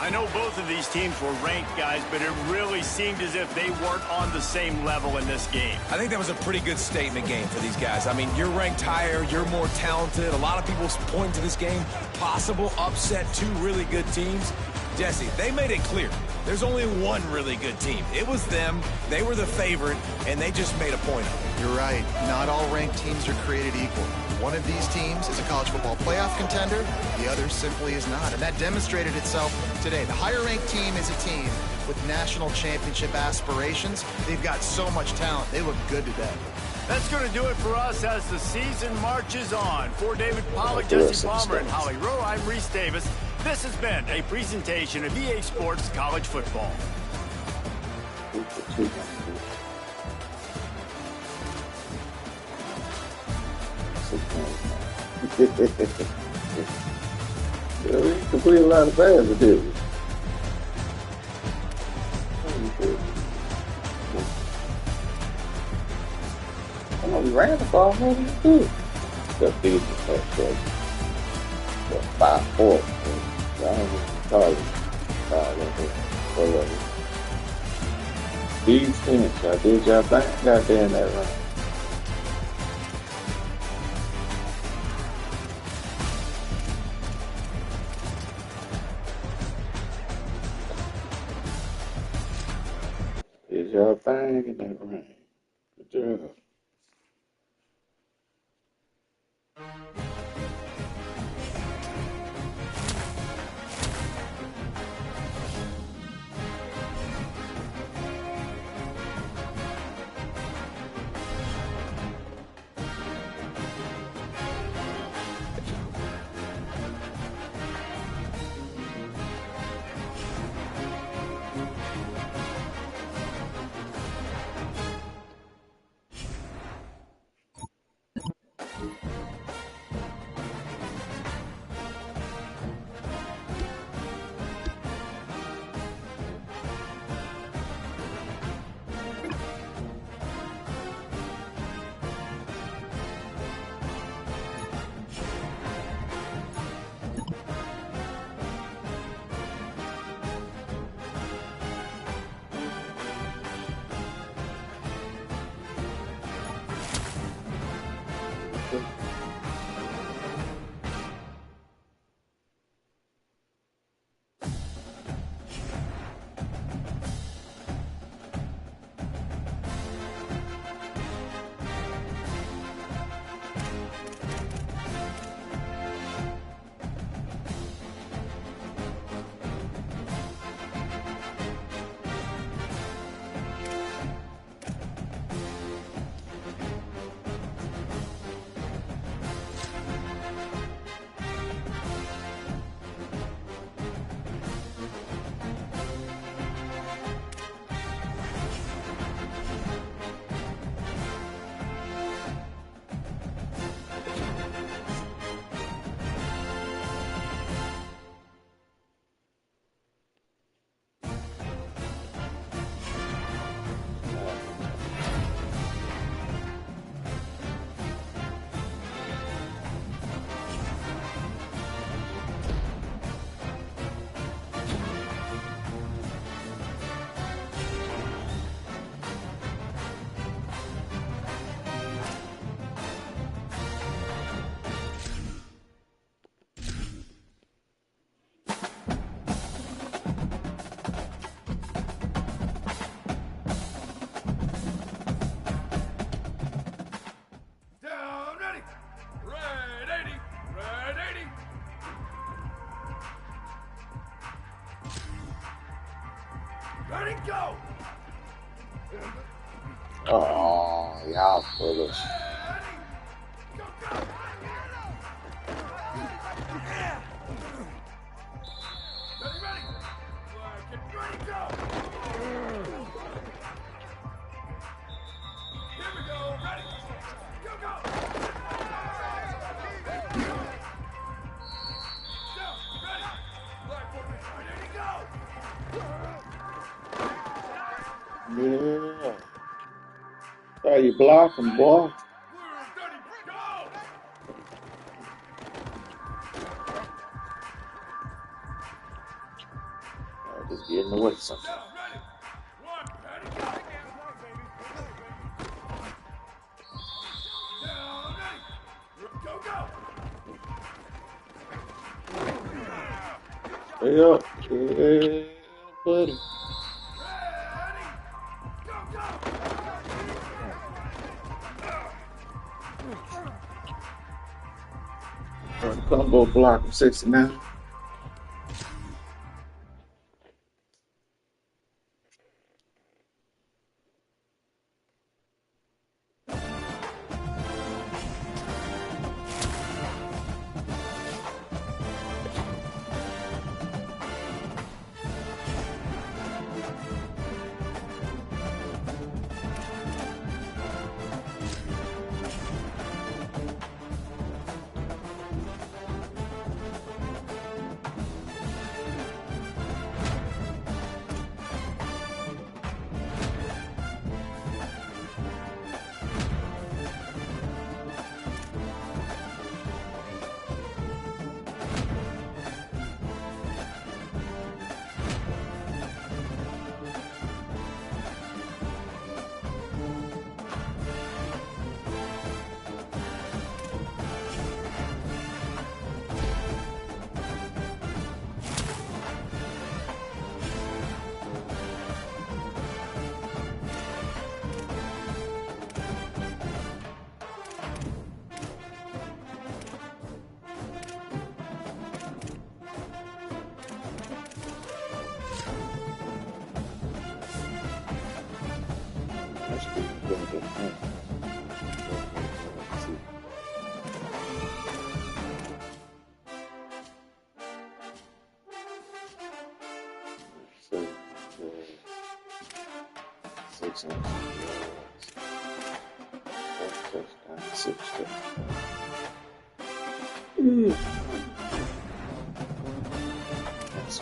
I know both of these teams were ranked, guys, but it really seemed as if they weren't on the same level in this game.
I think that was a pretty good statement game for these guys. I mean, you're ranked higher, you're more talented. A lot of people point to this game, possible upset, 2 really good teams. Jesse, they made it clear. There's only one really good team. It was them. They were the favorite, and they just made a point of it.
You're right. Not all ranked teams are created equal. One of these teams is a college football playoff contender. The other simply is not. And that demonstrated itself today. The higher-ranked team is a team with national championship aspirations. They've got so much talent. They look good today.
That's going to do it for us as the season marches on. For David Pollack, Jesse Palmer, and Holly Rowe, I'm Reese Davis. This has been a presentation of EA Sports College Football.
We complete a lot of passes, did we? Oh, we ran the ball more than we did. The biggest pass. 5-4. I don't know. These teams, y'all did y'all thing. Goddamn that run. Did y'all thing in that run. Good job. Oh, y'all foolish. Yeah. How you blocking, boy? Just getting away sometimes. Stay up. Yeah, buddy. Combo block of 69. That's good. Let's see. So, 600 yards. Touchdown, 6 That's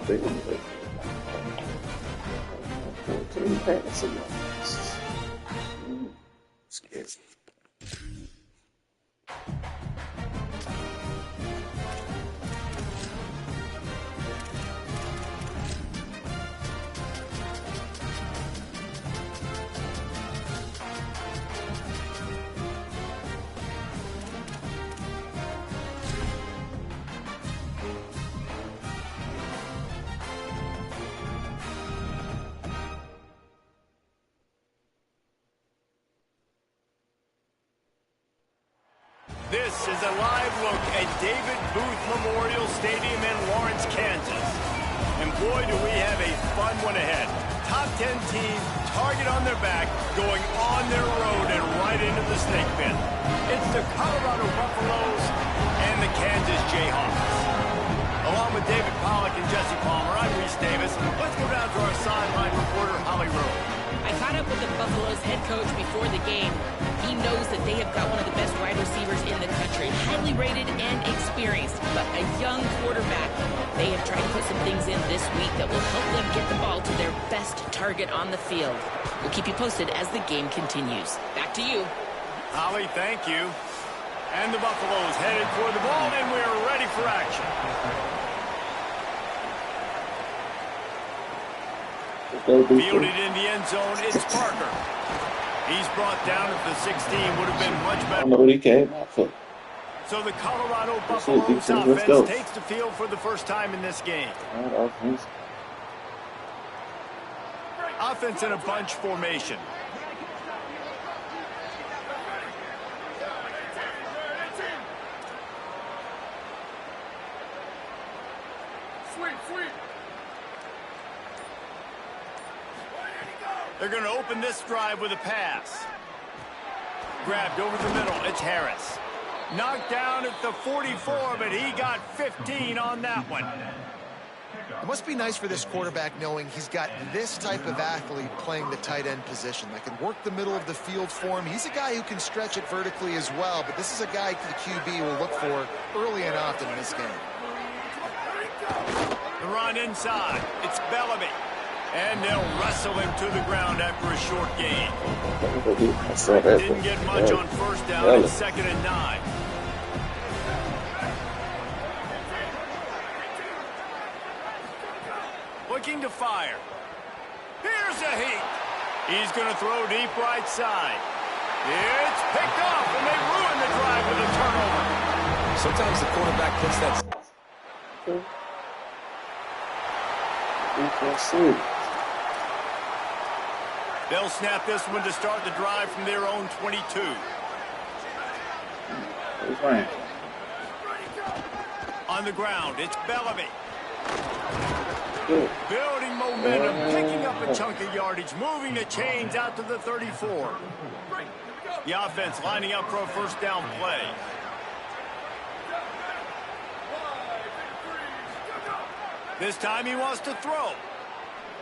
big. 14 passing yards. Scary.
This is a live look at David Booth Memorial Stadium in Lawrence, Kansas. And boy, do we have a fun one ahead. Top 10 team, target on their back, going on their road and right into the snake pit. It's the Colorado Buffaloes and the Kansas Jayhawks. Along with David Pollack and Jesse Palmer, I'm Reese Davis. Let's go down to our sideline reporter, Holly Rowe.
I caught up with the Buffaloes head coach before the game. He knows that they have got one of the best wide receivers in the country, highly rated and experienced, but a young quarterback. They have tried to put some things in this week that will help them get the ball to their best target on the field. We'll keep you posted as the game continues. Back to you.
Holly, thank you. And the Buffaloes headed for the ball, and we're ready for action. Fielded in the end zone, it's Parker. He's brought down at the 16, would have been much better.
I don't know what he came out for.
So the Colorado Buffaloes offense takes the field for the first time in this game. Offense in a bunch formation. They're going to open this drive with a pass. Grabbed over the middle. It's Harris. Knocked down at the 44, but he got 15 on that one.
It must be nice for this quarterback knowing he's got this type of athlete playing the tight end position that can work the middle of the field for him. He's a guy who can stretch it vertically as well, but this is a guy the QB will look for early and often in this game.
The run inside. It's Bellamy. And they'll wrestle him to the ground after a short gain. Didn't get much on first down. It's 2nd and 9. Looking to fire. Here's a heat. He's going to throw deep right side. It's picked off, and they ruin the drive with a turnover.
Sometimes the quarterback puts that...
They'll snap this one to start the drive from their own 22. On the ground, it's Bellamy. Building momentum, picking up a chunk of yardage, moving the chains out to the 34. The offense lining up for a first down play. This time he wants to throw.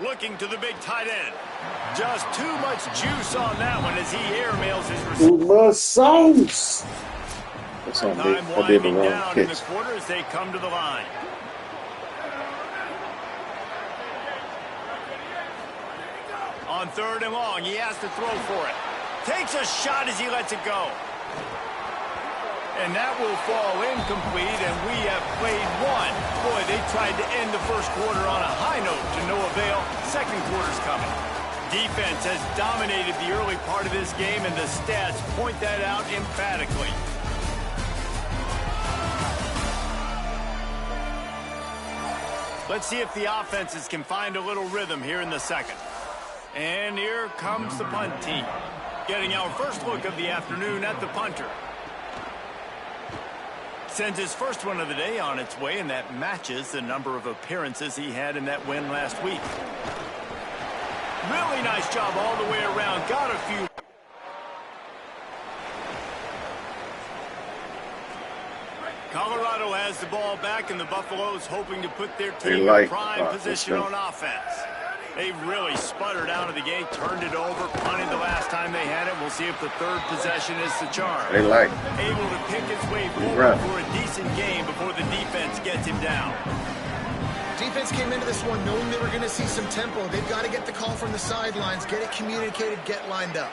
Looking to the big tight end. Just too much juice on that one as he airmails his receiver.
Too much sauce.
Time winding down in the quarter as they come to the line. On 3rd and long, he has to throw for it. Takes a shot as he lets it go. And that will fall incomplete, and we have played one. Boy, they tried to end the first quarter on a high note to no avail. Second quarter's coming. Defense has dominated the early part of this game, and the stats point that out emphatically. Let's see if the offenses can find a little rhythm here in the second. And here comes the punt team. Getting our first look of the afternoon at the punter. Sends his first one of the day on its way, and that matches the number of appearances he had in that win last week. Really nice job all the way around. Got a few. Colorado has the ball back, and the Buffaloes hoping to put their team in prime position on offense. They really sputtered out of the gate, turned it over, punted the last time they had it. We'll see if the third possession is the charm.
Able
to pick his way forward for a decent game before the defense gets him down.
Defense came into this one knowing they were going to see some tempo. They've got to get the call from the sidelines, get it communicated, get lined up.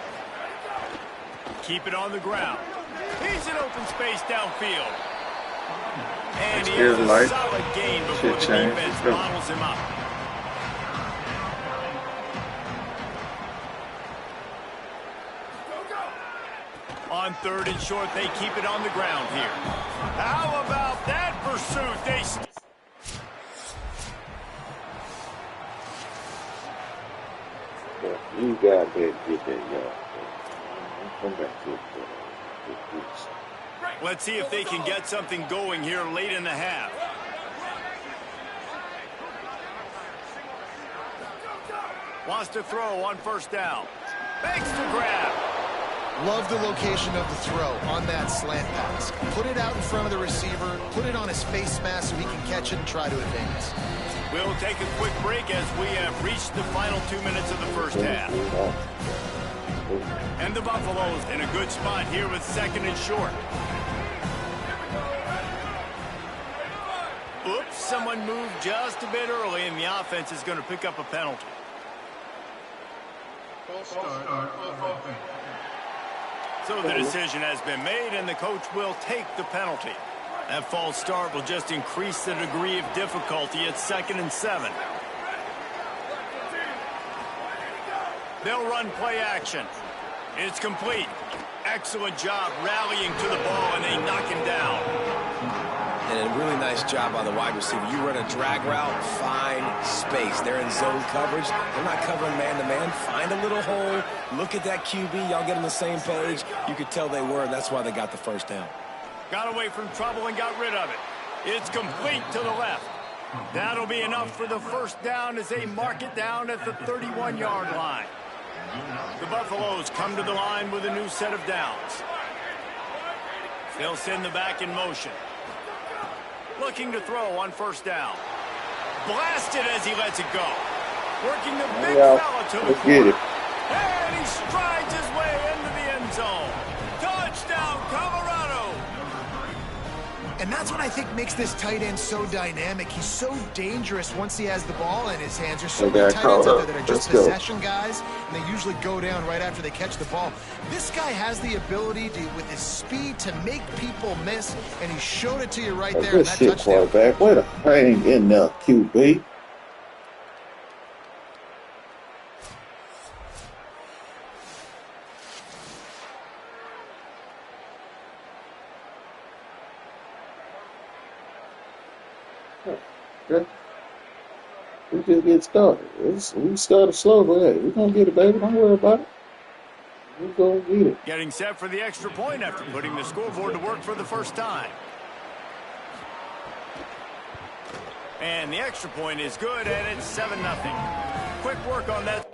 Keep it on the ground. He's in open space downfield. And he has a solid gain before the defense bottles him up. On 3rd and short, they keep it on the ground here. How about that pursuit?
You got to get that yard. Come back to it.
Let's see if they can get something going here late in the half. Wants to throw on first down. Makes the grab.
Love the location of the throw on that slant pass. Put it out in front of the receiver, put it on his face mask so he can catch it and try to advance.
We'll take a quick break as we have reached the final 2 minutes of the first half. And the Buffaloes in a good spot here with second and short. Oops, someone moved just a bit early, and the offense is going to pick up a penalty. So the decision has been made, and the coach will take the penalty. That false start will just increase the degree of difficulty at 2nd and 7. They'll run play action. It's complete. Excellent job rallying to the ball, and they knock him down.
And a really nice job by the wide receiver. You run a drag route, find space. They're in zone coverage. They're not covering man-to-man. Find a little hole. Look at that QB. Y'all get on the same page. You could tell they were, and that's why they got the first down.
Got away from trouble and got rid of it. It's complete to the left. That'll be enough for the first down as they mark it down at the 31-yard line. The Buffaloes come to the line with a new set of downs. They'll send the back in motion. Looking to throw on first down. Blasted as he lets it go. Working the big fella to the corner. And he strides his way into the end zone. Touchdown, Colorado.
And that's what I think makes this tight end so dynamic. He's so dangerous once he has the ball in his hands. There's so many tight ends out there that are just possession guys, and they usually go down right after they catch the ball. This guy has the ability to, with his speed, to make people miss, and he showed it to you right there in that touchdown.
Quarterback. Way to hang in there, QB. We just get started. We started slow, but hey, we're going to get it, baby. Don't worry about it. We're going to get it.
Getting set for the extra point after putting the scoreboard to work for the first time. And the extra point is good, and it's 7-0. Quick work on that.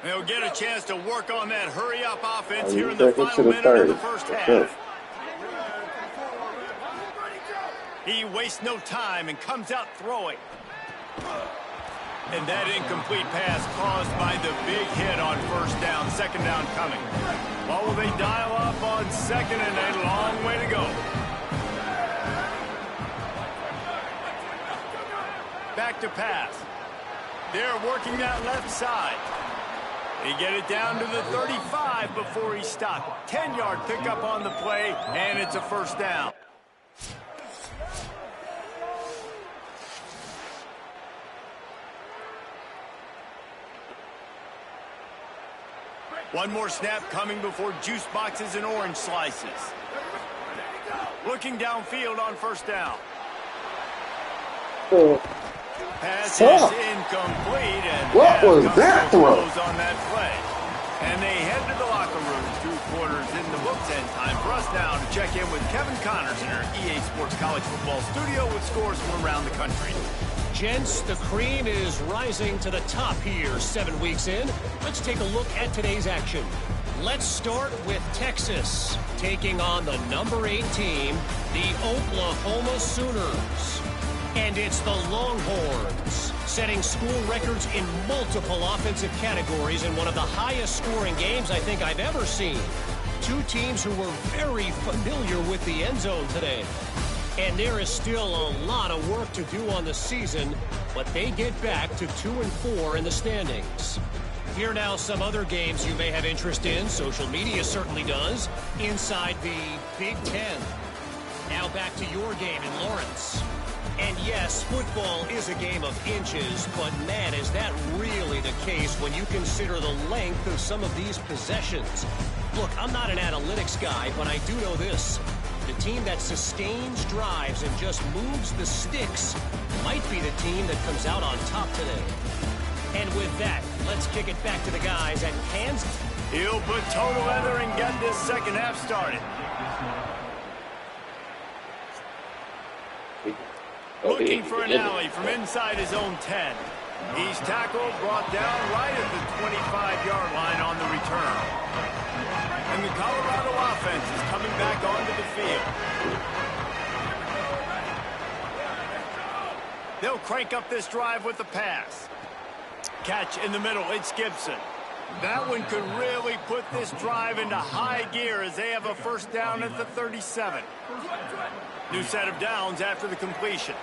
They'll get a chance to work on that hurry-up offense here in the final minute of the first half. He wastes no time and comes out throwing. And that incomplete pass caused by the big hit on first down, second down coming. What will they dial up on second, and a long way to go. Back to pass. They're working that left side. They get it down to the 35 before he's stopped. 10-yard pickup on the play, and it's a first down. One more snap coming before juice boxes and orange slices. Looking downfield on first down. Pass is incomplete, and
what was that throw?
On that play. And they head to the locker room. 2 quarters in the books, and time for us now to check in with Kevin Connors in our EA Sports College Football Studio with scores from around the country.
Gents, the cream is rising to the top here 7 weeks in. Let's take a look at today's action. Let's start with Texas, taking on the number 8 team, the Oklahoma Sooners. And it's the Longhorns, setting school records in multiple offensive categories in one of the highest scoring games I think I've ever seen. 2 teams who were very familiar with the end zone today. And there is still a lot of work to do on the season, but they get back to 2-4 in the standings. Here now some other games you may have interest in. Social media certainly does. Inside the Big Ten. Now back to your game in Lawrence. And yes, football is a game of inches, but man, is that really the case when you consider the length of some of these possessions. Look, I'm not an analytics guy, but I do know this. The team that sustains drives and just moves the sticks might be the team that comes out on top today. And with that, let's kick it back to the guys at Kansas.
He'll put toe to leather and get this second half started. Looking for an alley from inside his own 10. He's tackled, brought down right at the 25-yard line on the return. And the Colorado offense is coming back onto the field. They'll crank up this drive with the pass. Catch in the middle, it's Gibson. That one could really put this drive into high gear as they have a first down at the 37. New set of downs after the completion.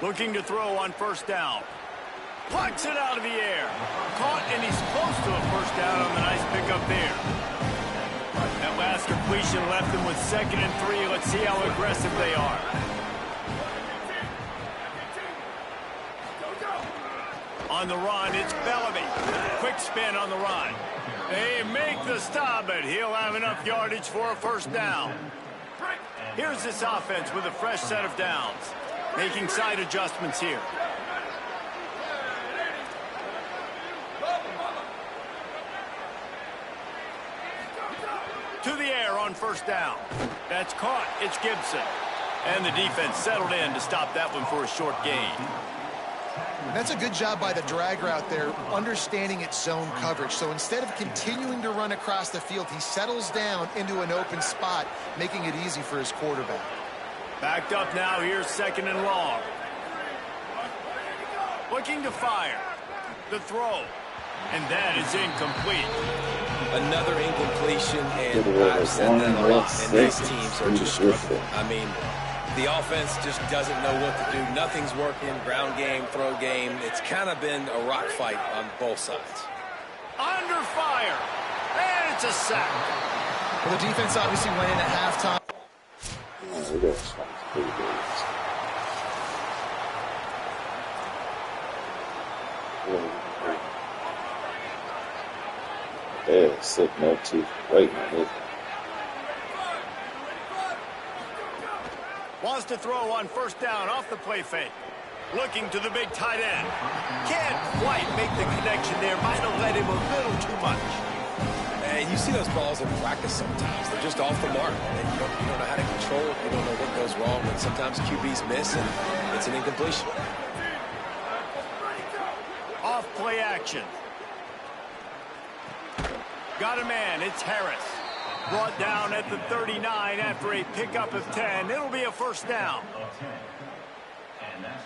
Looking to throw on first down. Plucks it out of the air. Caught, and he's close to a first down on the nice pickup there. That last completion left them with 2nd and 3. Let's see how aggressive they are. On the run, it's Bellamy. Quick spin on the run. They make the stop, but he'll have enough yardage for a first down. Here's this offense with a fresh set of downs. Making side adjustments here. To the air on first down. That's caught. It's Gibson. And the defense settled in to stop that one for a short gain.
That's a good job by the drag route there, understanding its zone coverage. So instead of continuing to run across the field, he settles down into an open spot, making it easy for his quarterback.
Backed up now, here's 2nd and long. Looking to fire. The throw. And that is incomplete.
Another incompletion, and I've said that a lot, and these teams are just struggling. I mean, the offense just doesn't know what to do. Nothing's working. Ground game, throw game. It's kind of been a rock fight on both sides.
Under fire. And it's a sack.
Well, the defense obviously went in at halftime.
They're sitting up to waiting on it.
Wants to throw on first down off the play fake. Looking to the big tight end. Can't quite make the connection there. Might have led him a little too much.
And you see those balls in practice sometimes. They're just off the mark. And you don't know how to control it. You don't know what goes wrong. And sometimes QBs miss, and it's an incompletion.
Off play action. Got a man. It's Harris. Brought down at the 39 after a pickup of 10. It'll be a first down.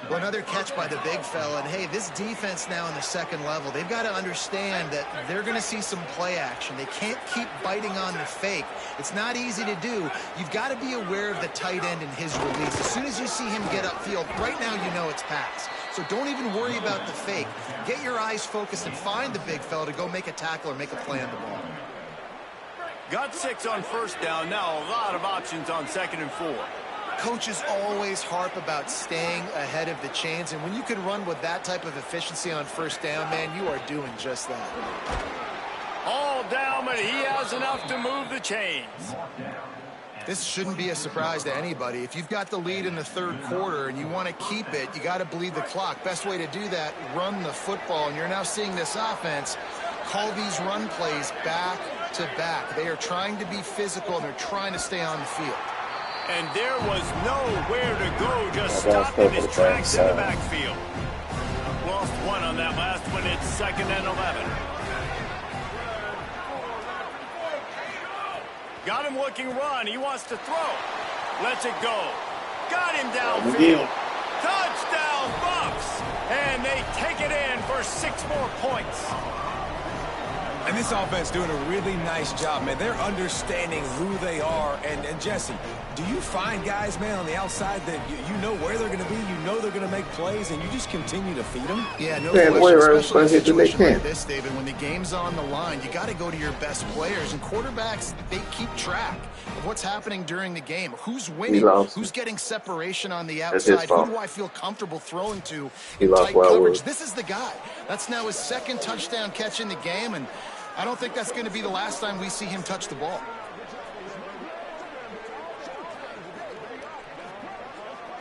Well, another catch by the big fella. And, hey, this defense now in the second level, they've got to understand that they're going to see some play action. They can't keep biting on the fake. It's not easy to do. You've got to be aware of the tight end and his release. As soon as you see him get upfield, right now you know it's pass. So don't even worry about the fake. Get your eyes focused and find the big fella to go make a tackle or make a play on the ball.
Got 6 on first down. Now a lot of options on 2nd and 4.
Coaches always harp about staying ahead of the chains, and when you can run with that type of efficiency on first down, man, you are doing just that.
All down, but he has enough to move the chains.
This shouldn't be a surprise to anybody. If you've got the lead in the third quarter and you want to keep it, you got to bleed the clock. Best way to do that, run the football, and you're now seeing this offense call these run plays back to back. They are trying to be physical, and they're trying to stay on the field.
And there was nowhere to go, just stopped in his tracks in the backfield. Lost 1 on that last one. It's 2nd and 11. Got him looking run. He wants to throw. Lets it go. Got him downfield. Touchdown, Bucks. And they take it in for 6 more points.
And this offense doing a really nice job, man. They're understanding who they are. And Jesse, do you find guys, man, on the outside that you know where they're going to be, you know they're going to make plays, and you just continue to feed them?
Yeah, no question, especially in a situation like this, David. When the game's on the line, you got to go to your best players. And quarterbacks, they keep track of what's happening during the game. Who's winning? Who's getting separation on the outside? Who do I feel comfortable throwing to in tight coverage? This is the guy. That's now his 2nd touchdown catch in the game, and I don't think that's going to be the last time we see him touch the ball.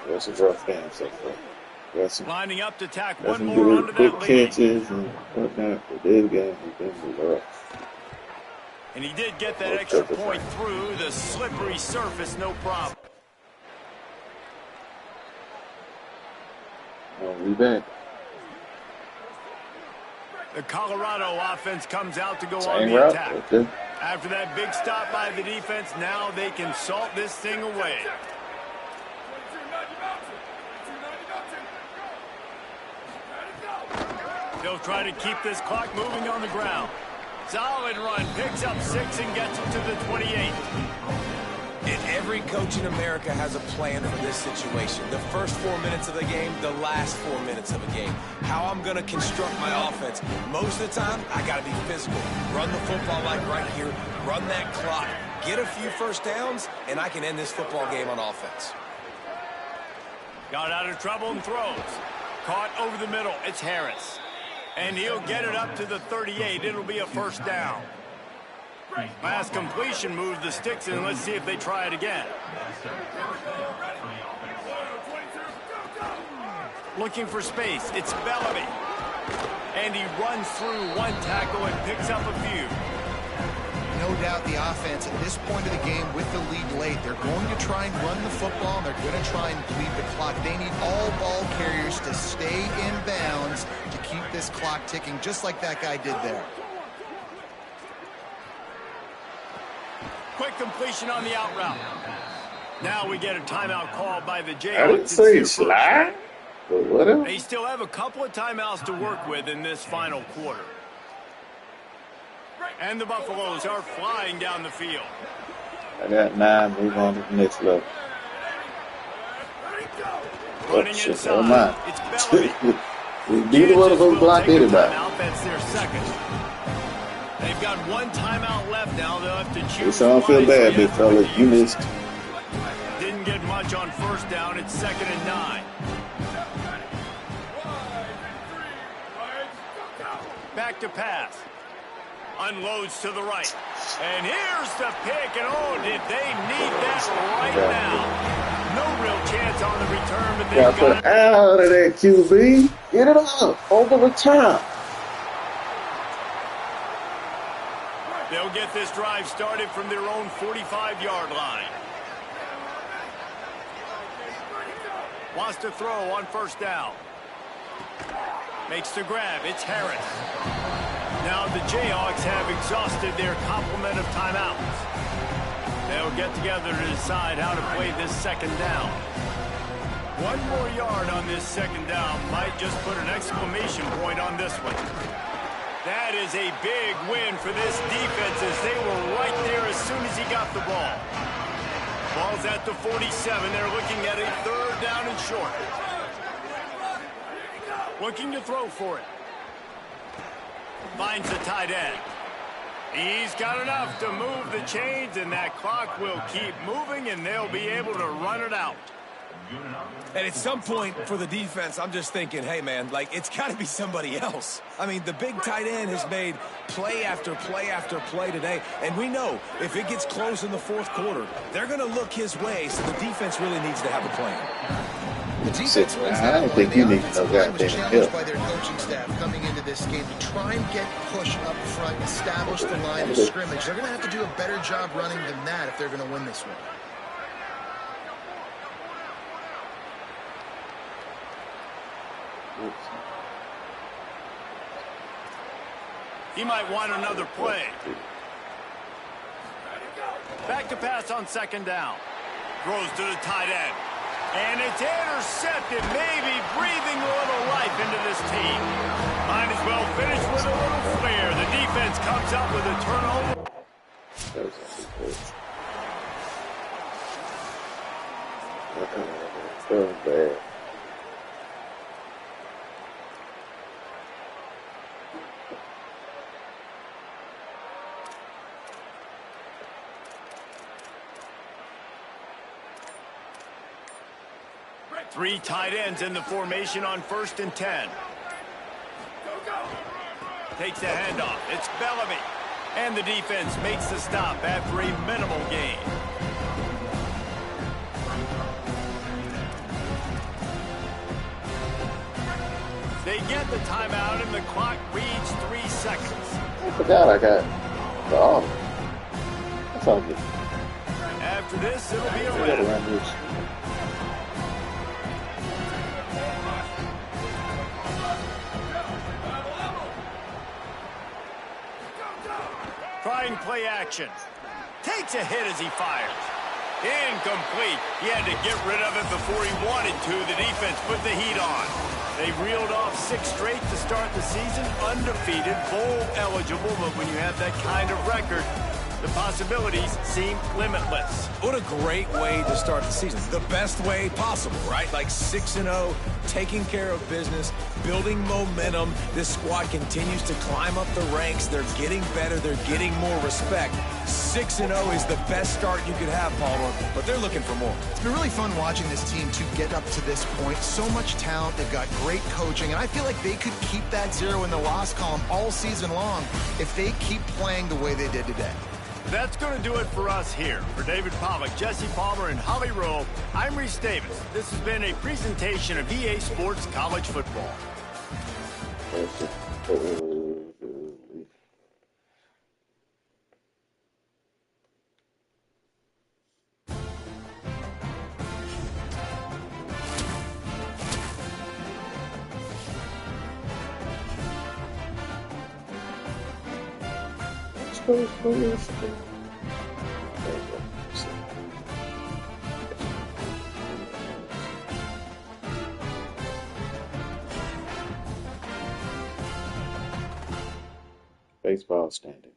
It's a rough game so far. Got some,
Lining up to tack
got
one
some
more onto
good quick
that lead.
catches and whatnot, but this game has been rough.
And he did get that extra point through the slippery surface, no problem.
We back.
The Colorado offense comes out to go
Same
on the
route.
attack.
Okay.
After that big stop by the defense, now they can salt this thing away. They'll try to keep this clock moving on the ground. Solid run, picks up 6 and gets it to the 28.
And every coach in America has a plan for this situation. The first 4 minutes of the game, the last 4 minutes of a game. How I'm going to construct my offense. Most of the time, I got to be physical. Run the football like right here. Run that clock. Get a few first downs, and I can end this football game on offense.
Got out of trouble and throws. Caught over the middle. It's Harris. And he'll get it up to the 38. It'll be a first down. Last completion moved the sticks in. Let's see if they try it again. Looking for space. It's Bellamy. And he runs through one tackle and picks up a few.
No doubt the offense at this point of the game with the lead late, they're going to try and run the football, and they're going to try and bleed the clock. They need all ball carriers to stay in bounds to keep this clock ticking, just like that guy did there.
Quick completion on the out route. Now we get a timeout called by the Jayhawks.
I didn't say slide, but whatever.
They still have a couple of timeouts to work with in this final quarter. And the Buffaloes are flying down the field.
I got 9. Move on to the next level.
Running
shit,
inside.
never mind.
It's Bellamy.
Neither one of them blocked anybody.
That's their second. They've got one timeout left now. They'll have to choose.
So I don't feel bad, big fella. You missed.
Didn't get much on first down. It's 2nd and 9. Back to pass. Unloads to the right. And here's the pick. And oh, did they need that right now? No real chance on the return, but they've got
it out of that QB. Get it up over the top.
They'll get this drive started from their own 45-yard line. Wants to throw on first down. Makes the grab. It's Harris. Now the Jayhawks have exhausted their complement of timeouts. They'll get together to decide how to play this second down. One more yard on this second down might just put an exclamation point on this one. That is a big win for this defense as they were right there as soon as he got the ball. Ball's at the 47. They're looking at a 3rd down and short. Looking to throw for it. Finds the tight end. He's got enough to move the chains, and that clock will keep moving, and they'll be able to run it out.
And at some point for the defense, I'm just thinking, hey, man, like, it's got to be somebody else. I mean, the big tight end has made play after play after play today. And we know if it gets close in the 4th quarter, they're going to look his way, so the defense really needs to have a plan.
The defense wins
I don't think you need no goddamn
was challenged
help.
by their coaching staff coming into this game to try and get push up front, establish the line of scrimmage. They're going to have to do a better job running than that if they're going to win this one.
He might want another play. Back to pass on 2nd down. Throws to the tight end. And it's intercepted, maybe breathing a little life into this team. Might as well finish with a little flair. The defense comes up with a turnover.
So bad.
Three tight ends in the formation on 1st and 10. Takes the handoff. It's Bellamy. And the defense makes the stop after a minimal gain. They get the timeout, and the clock reads 3 seconds.
I forgot I got the auto. That's all good.
After this, it'll be a
I gotta
wrap.
run this.
Trying play action. Takes a hit as he fires. Incomplete. He had to get rid of it before he wanted to. The defense put the heat on. They reeled off 6 straight to start the season. Undefeated, bowl eligible, but when you have that kind of record, the possibilities seem limitless.
What a great way to start the season. The best way possible, right? Like 6-0, taking care of business, building momentum. This squad continues to climb up the ranks. They're getting better. They're getting more respect. 6-0 is the best start you could have, Palmer, but they're looking for more.
It's been really fun watching this team to get up to this point. So much talent. They've got great coaching, and I feel like they could keep that 0 in the loss column all season long if they keep playing the way they did today.
That's going to do it for us here. For David Pollack, Jesse Palmer, and Holly Rowe, I'm Reese Davis. This has been a presentation of EA Sports College Football.
Baseball standing.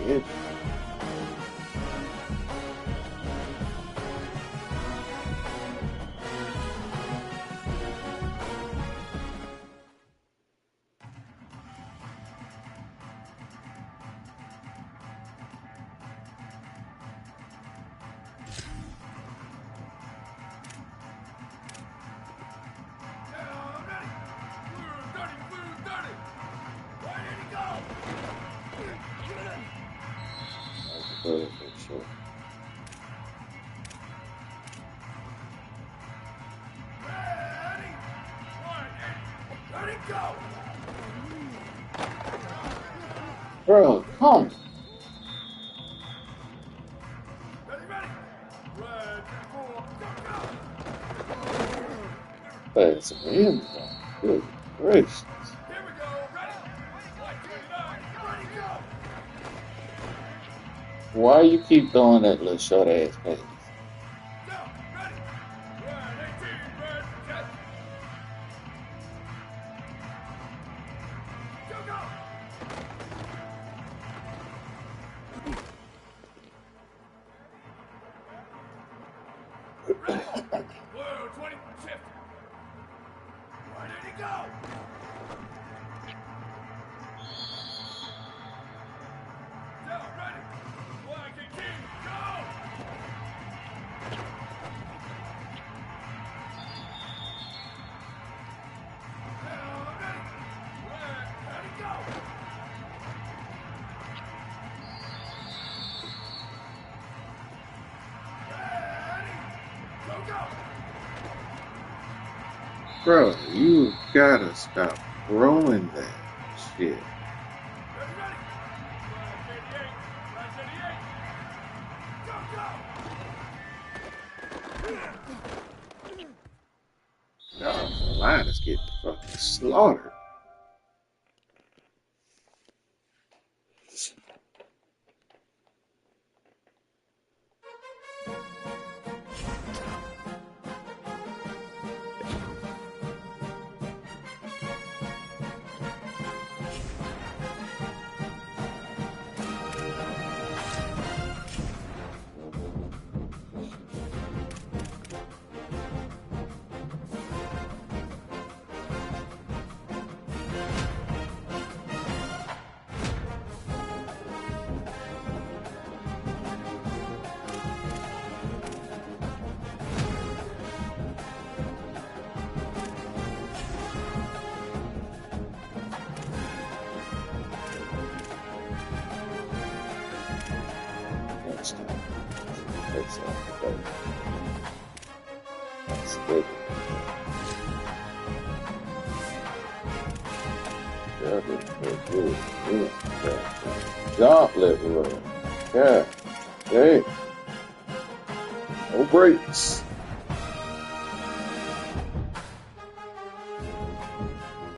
Good. Sure.
Ready, go!
Bro, come. That's him. Good gracious.
Here we go. Ready? 1, 2, 9. Ready, go!
Why you keep throwing that little short ass pass?
Go! Ready? 18, red, set. Go, go!
Bro, you gotta stop throwing that shit. God, the line is getting fucking slaughtered. Gauntlet run. Yeah. Hey. No breaks.